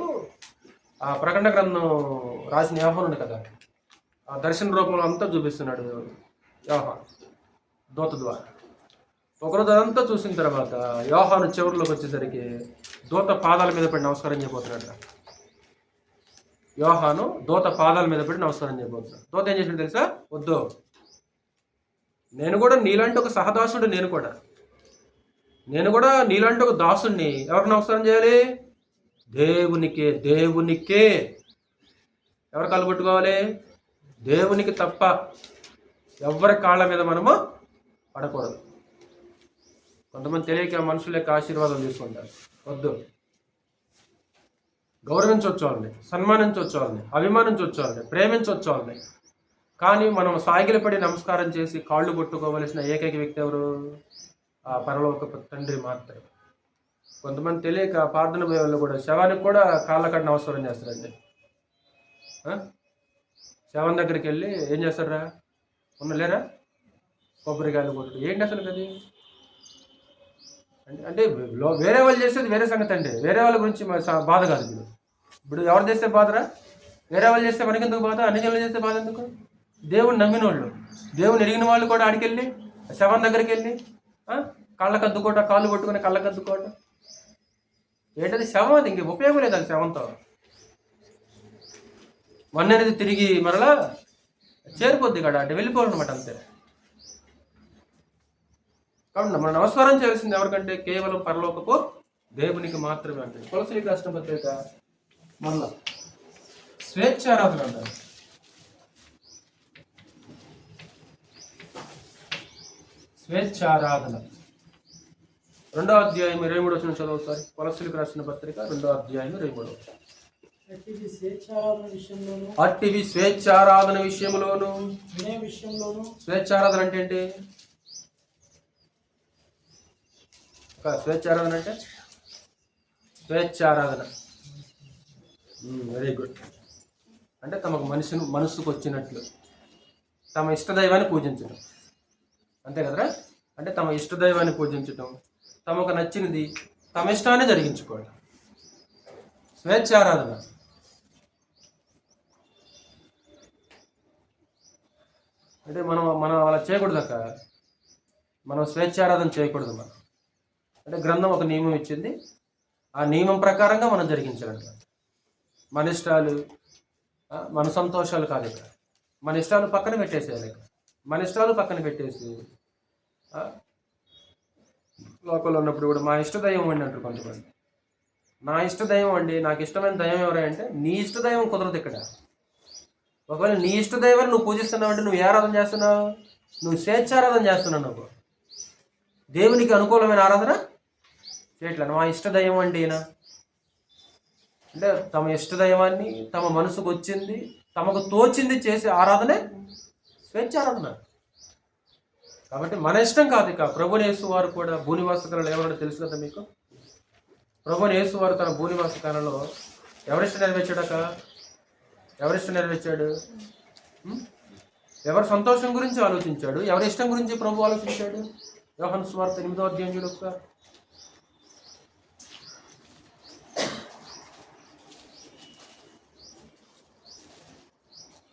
ఆ ప్రకటన గ్రంథం రాసిన యోహాను కదా, ఆ దర్శన రూపంలో అంతా చూపిస్తున్నాడు యోహాను దూత ద్వారా. ఒకరోజు అదంతా చూసిన తర్వాత యోహాను చివరిలోకి వచ్చేసరికి దూత పాదాల మీద పడి నమస్కారం చేయబోతున్నాడు. యోహాను దూత పాదాల మీద పడి నమస్కారం చేయబోతున్నాడు. దూత ఏం చేసినాడు తెలుసా? వద్దు, నేను కూడా నీలాంటి ఒక సహదాసుడు, నేను కూడా నీలాంటి ఒక దాసుడిని. ఎవరికి నమస్కారం చేయాలి? దేవునికే. ఎవరు కాళ్ళు పట్టుకోవాలి? దేవునికి తప్ప ఎవరి కాళ్ళ మీద మనము పడకూడదు. కొంతమంది తెలియక మనుషుల యొక్క ఆశీర్వాదం తీసుకుంటారు. వద్దు. గౌరవించవచ్చు వాళ్ళని, సన్మానించవచ్చు వాళ్ళని, అభిమానించవచ్చు వాళ్ళని, ప్రేమించవచ్చు వాళ్ళని. కానీ మనం సాగిలపడి నమస్కారం చేసి కాళ్ళు పట్టుకోవలసిన ఏకైక వ్యక్తి ఎవరు? ఆ పరలోక తండ్రి మాత్రమే. కొంతమంది తెలియక ప్రార్థన వాళ్ళు కూడా శవానికి కూడా కాళ్ళ కాడ నమస్కారం చేస్తారండి. శవం దగ్గరికి వెళ్ళి ఏం చేస్తారా? లేరా కొబ్బరికాయలు కొట్టు. ఏంటి అసలు అది? అంటే వేరే వాళ్ళు చేసేది వేరే సంగతి అండి. వేరే వాళ్ళ గురించి బాధ కాదు. ఇప్పుడు ఎవరు చేస్తే బాధరా? వేరే వాళ్ళు చేస్తే మనకెందుకు బాధ? అన్ని జనులు చేస్తే బాధ ఎందుకు? దేవుని నమ్మిన వాళ్ళు, దేవుని ఎరిగిన వాళ్ళు కూడా ఆడికెళ్ళి శవం దగ్గరికి వెళ్ళి కళ్ళకద్దుకోట, కాళ్ళు కొట్టుకుని కళ్ళకద్దుకోట. ఏంటది? శవం. అది ఇంక ఉపయోగం లేదు. అది శవంతో వన్ అనేది తిరిగి మరలా చేరిపోద్ది కదా, అంటే వెళ్ళిపోవాలన్నమాట, అంతే. కాబట్టి మనం నమస్కారం చేయాల్సింది ఎవరికంటే కేవలం పరలోకపు దేవునికి మాత్రమే. అంటే కొలసీలకు రాసిన పత్రిక మళ్ళా స్వేచ్ఛారాధన అంటారు. స్వేచ్ఛారాధన 2వ అధ్యాయం 23వ వచనం చదువు ఒకసారి. కొలసీలకు రాసిన పత్రిక 2వ అధ్యాయం 23వ వచనం. అట్టివి స్వేచ్ఛారాధన విషయంలోను. స్వేచ్ఛారాధన అంటే ఏంటి? స్వేచ్ఛారాధన అంటే స్వేచ్ఛారాధన. Very good. అంటే తమకు మనసుకు వచ్చినట్లు తమ ఇష్టదైవాన్ని పూజించడం, అంతే కదరా? అంటే తమ ఇష్టదైవాన్ని పూజించడం, తమకు నచ్చినది తమ ఇష్టాన్ని జరిగించుకోవడం స్వేచ్ఛారాధన. అంటే మనం అలా చేయకూడదు అక్క. మనం స్వేచ్ఛారాధన చేయకూడదు. అంటే గ్రంథం ఒక నియమం ఇచ్చింది, ఆ నియమం ప్రకారంగా మనం జరిగించాలంట. మన ఇష్టాలు, మన సంతోషాలు కాదు ఇక్కడ. మన ఇష్టాలు పక్కన పెట్టేసేయాలి. మన ఇష్టాలు పక్కన పెట్టేసి లోకంలో ఉన్నప్పుడు కూడా మా ఇష్ట దైవం అండి అంటారు కొంతమంది. నా ఇష్ట దైవం అండి, నాకు ఇష్టమైన దైవం ఎవరంటే నీ ఇష్ట దైవం కుదరదు ఇక్కడ. ఒకవేళ నీ ఇష్ట దైవాన్ని నువ్వు పూజిస్తున్నావు అంటే నువ్వు ఏ ఆరాధన చేస్తున్నావు? నువ్వు స్వేచ్ఛారాధన చేస్తున్నావు. నువ్వు దేవునికి అనుకూలమైన ఆరాధన చేయట్లేదు. మా ఇష్ట దైవం అండి ఈయన అంటే తమ ఇష్ట దైవాన్ని తమ మనసుకు వచ్చింది తమకు తోచింది చేసే ఆరాధనే స్వేచ్ఛారాధన. కాబట్టి మన ఇష్టం కాదు. ఇక ప్రభుని యేసు వారు కూడా భూనివాస కాలంలో ఏమన్నాడో తెలుసు కదా మీకు. ప్రభుని యేసు వారు తన భూనివాస కాలంలో ఎవరిష్టం నెరవేర్చాడక? ఎవరిష్టం నెరవేర్చాడు? ఎవరి సంతోషం గురించి ఆలోచించాడు? ఎవరి ఇష్టం గురించి ప్రభు ఆలోచించాడు? యోహాను సువార్త 8వ అధ్యాయం చూడు ఒకసారి.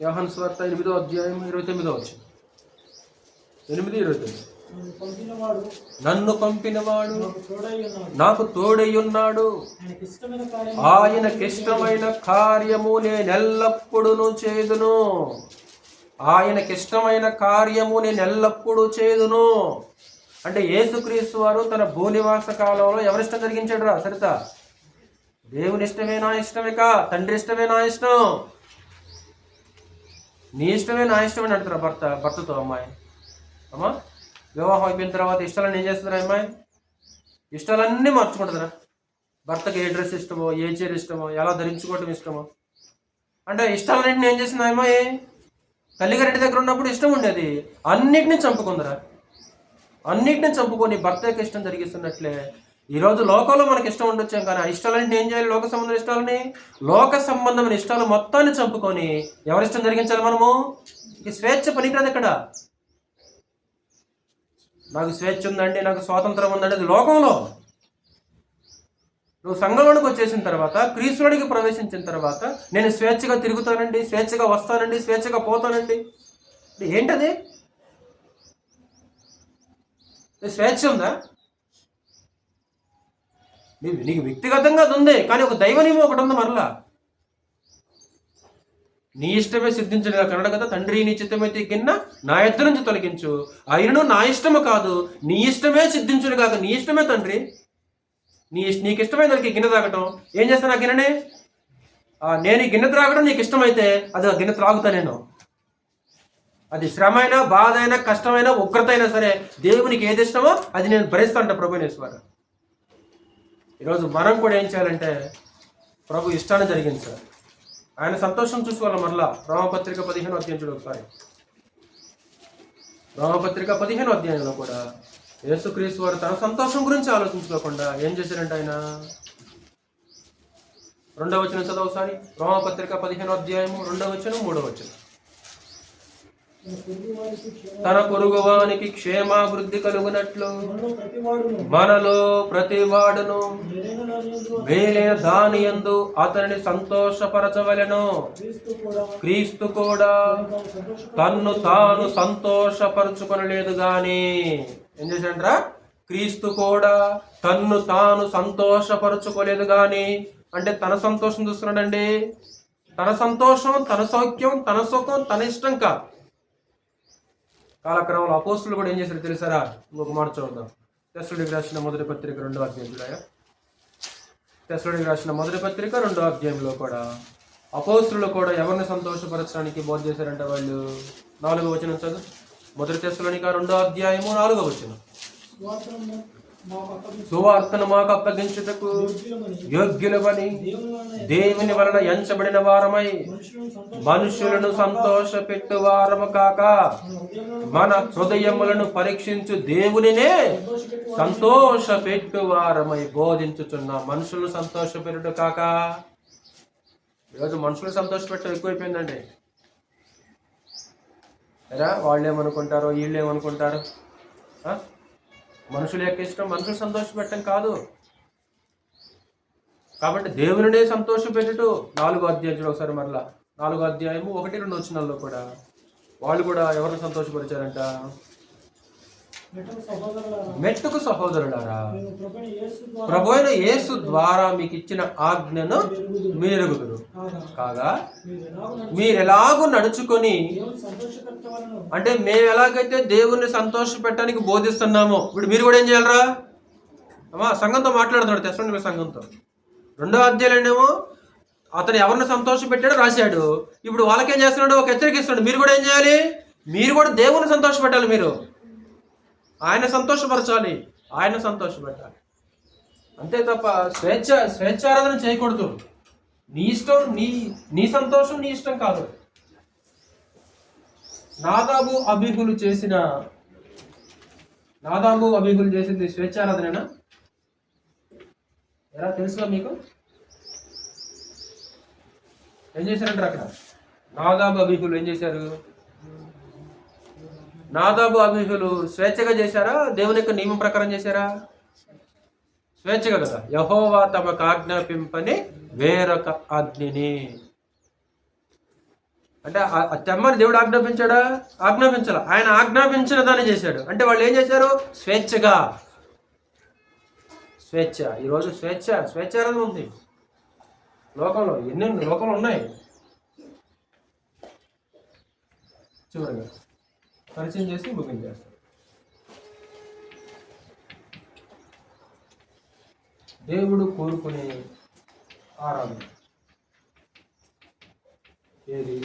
యోహాను సువార్త 8వ అధ్యాయం 29వ వచనం. 8:29. నన్ను పంపినవాడు నాకు తోడై ఉన్నాడు, ఆయనకిష్టమైన కార్యము నేనెల్లప్పుడూ చేదును. ఆయనకిష్టమైన కార్యము నేనెల్లప్పుడూ చేదును అంటే యేసుక్రీస్తు వారు తన భూనివాస కాలంలో ఎవరిష్టం జరిగించాడు రా సరిత? దేవుని ఇష్టమే నా ఇష్టమే కా, తండ్రి ఇష్టమే నా ఇష్టం. నీ ఇష్టమే నా ఇష్టమే అంటారా భర్తతో. అమ్మాయి అమ్మా వివాహం అయిపోయిన తర్వాత ఇష్టాలన్నీ ఏం చేస్తుందిరా అమ్మాయి? ఇష్టాలన్నీ మార్చుకుంటుందిరా. భర్తకి ఏ డ్రెస్ ఇష్టమో, ఏ చీర ఇష్టమో, ఎలా ధరించుకోవటం ఇష్టమో అంటే ఇష్టాలన్నింటినీ ఏం చేసింది అమ్మాయి? తల్లిగారింటి దగ్గర ఉన్నప్పుడు ఇష్టం ఉండేది, అన్నిటినీ చంపుకుందిరా. అన్నిటిని చంపుకొని భర్తకి ఇష్టం జరిగిస్తున్నట్లే ఈరోజు లోకంలో మనకి ఇష్టం ఉండొచ్చాం, కానీ ఆ ఇష్టాలన్నీ ఏం చేయాలి? లోక సంబంధమైన ఇష్టాలని, లోక సంబంధమైన ఇష్టాలు మొత్తాన్ని చంపుకొని ఎవరిష్టం జరిగించాలి మనము? ఈ స్వేచ్ఛ పనికిరాదు ఇక్కడ. నాకు స్వేచ్ఛ ఉందండి, నాకు స్వాతంత్రం ఉందండి, అది లోకంలో. నువ్వు సంఘంలోనికి వచ్చేసిన తర్వాత, క్రీస్తులోనికి ప్రవేశించిన తర్వాత నేను స్వేచ్ఛగా తిరుగుతానండి, స్వేచ్ఛగా వస్తానండి, స్వేచ్ఛగా పోతానండి. ఏంటది? స్వేచ్ఛ ఉందా? నీకు వ్యక్తిగతంగా అది ఉంది, కానీ ఒక దైవ నియమం ఒకటి ఉంది. మరలా నీ ఇష్టమే సిద్ధించడుగా కన్నడ కదా, తండ్రి నీ చిత్తమైతే గిన్న నా ఎద్దు నుంచి తొలగించు. ఆయనను నా ఇష్టము కాదు నీ ఇష్టమే సిద్ధించుడు కాక, నీ ఇష్టమే తండ్రి. నీకు ఇష్టమైన దానికి గిన్నె తాగటం ఏం చేస్తాను? ఆ గిన్నెనే నేను ఈ గిన్నె త్రాగడం నీకు ఇష్టమైతే అది ఆ గిన్నె త్రాగుతా నేను. అది శ్రమ అయినా, బాధ అయినా, కష్టమైనా, ఉగ్రత అయినా సరే దేవునికి ఏది ఇష్టమో అది నేను భరిస్తాంట ప్రభునేశ్వర. ఈరోజు మనం కూడా ఏం చేయాలంటే ప్రభు ఇష్టాన్ని జరిగించాలి, ఆయన సంతోషం చూసుకోవాలి. మరలా రోమపత్రిక 15వ అధ్యాయం చూడు ఒకసారి. రోమపత్రిక 15వ అధ్యాయంలో కూడా యేసుక్రీస్తు వారు తన సంతోషం గురించి ఆలోచించుకోకుండా ఏం చేశారంటే ఆయన 2వ వచనం చదువు ఒకసారి. రోమపత్రిక 15వ అధ్యాయము 2వ వచనం 3వ వచనం. తన పొరుగువానికి క్షేమాభివృద్ధి కలుగునట్లు మనలో ప్రతి వాడును మేలైన దాని యందు అతనిని సంతోషపరచవలెను. క్రీస్తు కూడా తన్ను తాను సంతోషపరచుకొనలేదు గాని ఏం చేశాడంటరా? క్రీస్తు కూడా తన్ను తాను సంతోషపరచుకోలేదు గాని అంటే తన సంతోషం చూస్తున్నాడండి. తన సంతోషం, తన సౌఖ్యం, తన సుఖం, తన ఇష్టం కాదు. కాలక్రమంలో అపోస్తులు కూడా ఏం చేశారు తెలుసారా? ఇంకొక మాట చూద్దాం. తెస్సలోనికీయులకు రాసిన మొదటి పత్రిక 2వ అధ్యాయం చూడాయా. తెస్సలోనికీయులకు రాసిన మొదటి పత్రిక 2వ అధ్యాయంలో కూడా అపోస్తులు కూడా ఎవరిని సంతోషపరచడానికి బోధ చేశారంటే వాళ్ళు 4వ వచనం చదువు. మొదటి తెస్సలోనిక 2వ అధ్యాయము 4వ వచనం. సువార్తను మాకు అప్పగించుటకు యోగ్యులమని దేవుని వలన ఎంచబడిన వారమై మనుషులను సంతోషపెట్టు వారము కాక మన హృదయములను పరీక్షించు దేవునినే సంతోషపెట్టు వారమై బోధించుచున్న. మనుషులను సంతోషపెట్టుట కాక. ఈరోజు మనుషులు సంతోషపెట్టడం ఎక్కువైపోయిందండి. ఎరా వాళ్ళు ఏమనుకుంటారో, వీళ్ళు ఏమనుకుంటారు? మనుషుల యొక్క ఇష్టం మనుషులు సంతోషపెట్టడం కాదు. కాబట్టి దేవునినే సంతోషపెట్టుట 4వ అధ్యాయం ఒకసారి మరలా 4వ అధ్యాయము 1-2 వచనాల్లో కూడా వాళ్ళు కూడా ఎవరిని సంతోషపరిచారంట? మెట్టుకు సహోదరులారా, ప్రభువైన యేసు ద్వారా మీకు ఇచ్చిన ఆజ్ఞను మీరెరుగుదురు కాగా మీరు ఎలాగూ నడుచుకొని అంటే మేము ఎలాగైతే దేవుణ్ణి సంతోష పెట్టడానికి బోధిస్తున్నామో ఇప్పుడు మీరు కూడా ఏం చేయాలరా? అమ్మా సంఘంతో మాట్లాడుతున్నాడు తెస్సలోనికీయుల సంఘంతో. 2వ అధ్యాయంలోనేమో అతను ఎవరిని సంతోషం పెట్టాడో రాశాడు. ఇప్పుడు వాళ్ళకేం చేస్తున్నాడు? ఒక హెచ్చరిక ఇస్తున్నాడు. మీరు కూడా ఏం చేయాలి? మీరు కూడా దేవుని సంతోష పెట్టాలి. మీరు ఆయన సంతోషపరచాలి, ఆయన సంతోషపెట్టాలి. అంతే తప్ప స్వేచ్ఛారాధన చేయకూడదు. నీ ఇష్టం, నీ సంతోషం నీ ఇష్టం కాదు. నాదాబు అబీహులు చేసింది స్వేచ్ఛారాధనేనా? ఎలా తెలుసుగా మీకు? ఏం చేశారంటారు అక్కడ? నాదాబు అబీహులు ఏం చేశారు? నాదాబు అబీహులు స్వేచ్ఛగా చేశారా, దేవుని యొక్క నియమం ప్రకారం చేశారా? స్వేచ్ఛగా కదా. యెహోవా తమకు ఆజ్ఞాపింపని వేరొక ఆజ్ఞని, అంటే తెమ్మని దేవుడు ఆజ్ఞాపించాడా? ఆజ్ఞాపించాల. ఆయన ఆజ్ఞాపించిన దాన్ని చేశాడు. అంటే వాళ్ళు ఏం చేశారు? స్వేచ్ఛగా. స్వేచ్ఛ. ఈరోజు స్వేచ్ఛారాధన ఉంది లోకంలో. ఎన్ని లోకంలో ఉన్నాయి. చివరిగా పరిచయం చేసి ముగించేస్తాం. దేవుడు కోరుకునే ఆరాధన ఏది?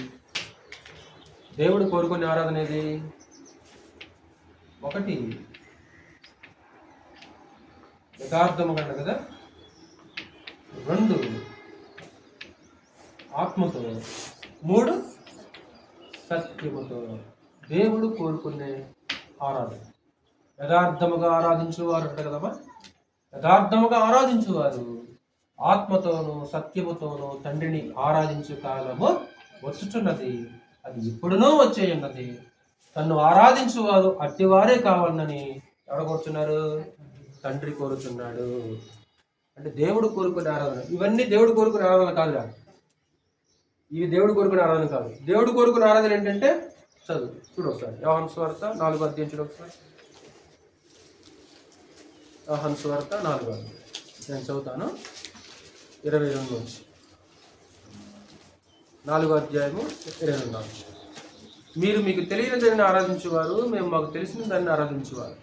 దేవుడు కోరుకునే ఆరాధన ఏది? 1 యథార్థముగా కదా, 2 ఆత్మతో, 3 సత్యముతో. దేవుడు కోరుకునే ఆరాధన. యథార్థముగా ఆరాధించేవారు అంట కదమ్మా. యథార్థముగా ఆరాధించేవారు ఆత్మతోనూ సత్యముతోనూ తండ్రిని ఆరాధించు కాలము వచ్చుచున్నది, అది ఇప్పుడునూ వచ్చేయున్నది. తన్ను ఆరాధించువారు అట్టివారే కావాలని ఎవరు కోరుచున్నారు? తండ్రి కోరుచున్నాడు. అంటే దేవుడు కోరుకునే ఆరాధన. ఇవన్నీ దేవుడు కోరుకునే ఆరాధన కాదురా. ఇవి దేవుడు కోరుకునే ఆరాధన కాదు. దేవుడు కోరుకునే ఆరాధన ఏంటంటే చదువు చూడు ఒకసారి. యోహాను సువార్త 4వ అధ్యాయం చూడు ఒకసారి. యోహాను సువార్త 4వ అధ్యాయం నేను చదువుతాను 22 నుంచి. 4వ అధ్యాయము 22 నుంచి. మీరు మీకు తెలియని దాన్ని ఆరాధించేవారు, మేము మాకు తెలిసిన దాన్ని ఆరాధించేవారు.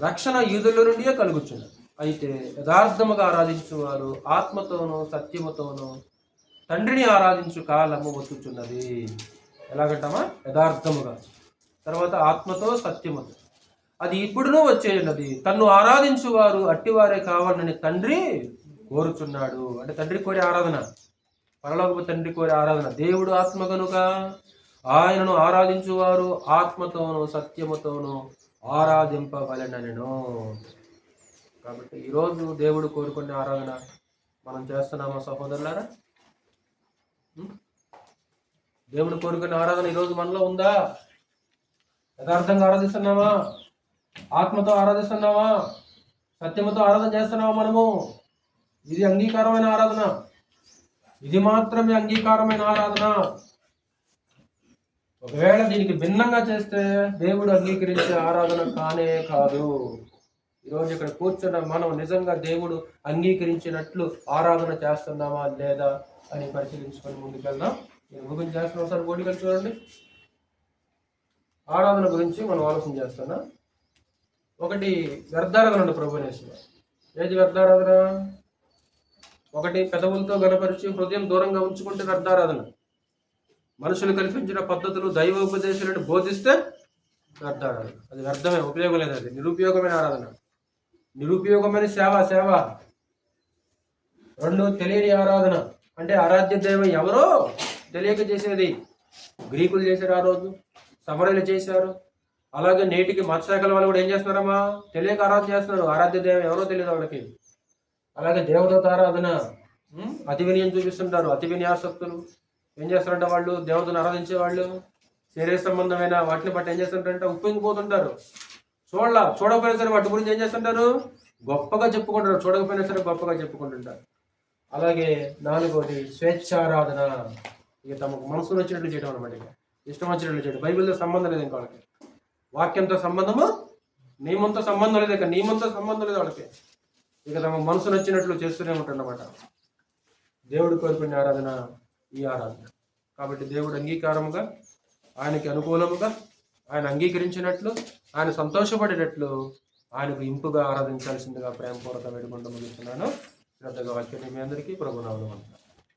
రక్షణ యూదుల నుండియే కలుగుచున్నది. అయితే యథార్థముగా ఆరాధించేవారు ఆత్మతోనూ సత్యముతోనూ తండ్రిని ఆరాధించు కాలము వచ్చుచున్నది. ఎలాగంటామా? యథార్థముగా, తర్వాత ఆత్మతో సత్యముతో, అది ఇప్పుడునూ వచ్చేయున్నది. తన్ను ఆరాధించువారు అట్టివారే కావాలని తండ్రి కోరుచున్నాడు. అంటే తండ్రి కోరే ఆరాధన, పరలోకపు తండ్రి కోరే ఆరాధన. దేవుడు ఆత్మ కనుక ఆయనను ఆరాధించువారు ఆత్మతోనూ సత్యముతోనూ ఆరాధింపవలెననెను. కాబట్టి ఈరోజు దేవుడు కోరుకునే ఆరాధన మనం చేస్తున్నామా సహోదరులారా? దేవుడు కోరుకునే ఆరాధన ఈరోజు మనలో ఉందా? యథార్థంగా ఆరాధిస్తున్నామా? ఆత్మతో ఆరాధిస్తున్నావా? సత్యముతో ఆరాధన చేస్తున్నావా? మనము ఇది అంగీకారమైన ఆరాధన. ఇది మాత్రమే అంగీకారమైన ఆరాధన. ఒకవేళ దీనికి భిన్నంగా చేస్తే దేవుడు అంగీకరించే ఆరాధన కానే కాదు. ఈరోజు ఇక్కడ కూర్చున్న మనం నిజంగా దేవుడు అంగీకరించినట్లు ఆరాధన చేస్తున్నామా లేదా అని పరిశీలించుకొని ముందుకెళ్దాం. నేను ముగించి చేస్తున్నా. ఒకసారి బోర్డుకి చూడండి. ఆరాధన గురించి మనం ఆలోచన చేస్తున్నా. 1 వ్యర్థారాధన అండి ప్రభునేశ్వర. ఏది వ్యర్థారాధన? 1 పెదవులతో గణపరిచి హృదయం దూరంగా ఉంచుకుంటే వ్యర్థారాధన. మనుషులు కల్పించిన పద్ధతులు దైవ ఉపదేశాలను బోధిస్తే వ్యర్థారాధన. అది వ్యర్థమే, ఉపయోగం లేదు. అది నిరుపయోగమైన ఆరాధన, నిరుపయోగమైన సేవ. 2 తెలియని ఆరాధన. అంటే ఆరాధ్య దైవం ఎవరో తెలియక చేసేది. గ్రీకులు చేశారు, ఆ రోజు సమరయులు చేశారు. అలాగే నేటికి మత్స్యశాఖల వాళ్ళు కూడా ఏం చేస్తున్నారమ్మా? తెలియక ఆరాధన చేస్తున్నారు. ఆరాధ్య దైవం ఎవరో తెలియదు వాళ్ళకి. అలాగే దేవదూత ఆరాధన, అతి వినయం చూపిస్తుంటారు. అతి వినయాసక్తులు ఏం చేస్తారంటే వాళ్ళు దేవతను ఆరాధించే వాళ్ళు శరీర సంబంధమైన వాటిని బట్టి ఏం చేస్తుంటారంటే ఉప్పొంగిపోతుంటారు. చూడకపోయినా సరే వాటి గురించి ఏం చేస్తుంటారు? గొప్పగా చెప్పుకుంటారు. చూడకపోయినా సరే గొప్పగా చెప్పుకుంటుంటారు. అలాగే 4వది స్వేచ్ఛారాధన. ఇక తమకు మనసులో వచ్చినట్లు చేయడం అనమాట. ఇక ఇష్టం వచ్చినట్లు చేయడం. బైబిల్తో సంబంధం లేదు ఇంకా వాళ్ళకి. వాక్యంతో సంబంధము, నియమంతో సంబంధం లేదు. ఇక నియమంతో సంబంధం లేదు వాళ్ళకి. ఇక తమ మనసు నచ్చినట్లు చేస్తూనే ఉంటారన్నమాట. దేవుడు కోరుకునే ఆరాధన ఈ ఆరాధన. కాబట్టి దేవుడు అంగీకారముగా, ఆయనకి అనుకూలముగా, ఆయన అంగీకరించినట్లు, ఆయన సంతోషపడేటట్లు ఆయనకు ఇంపుగా ఆరాధించాల్సిందిగా ప్రేమపూర్వక వేడుకుంటూ ముగిస్తున్నాను. శ్రద్ధగా వాక్యాన్ని మీ అందరికీ ప్రభునామమున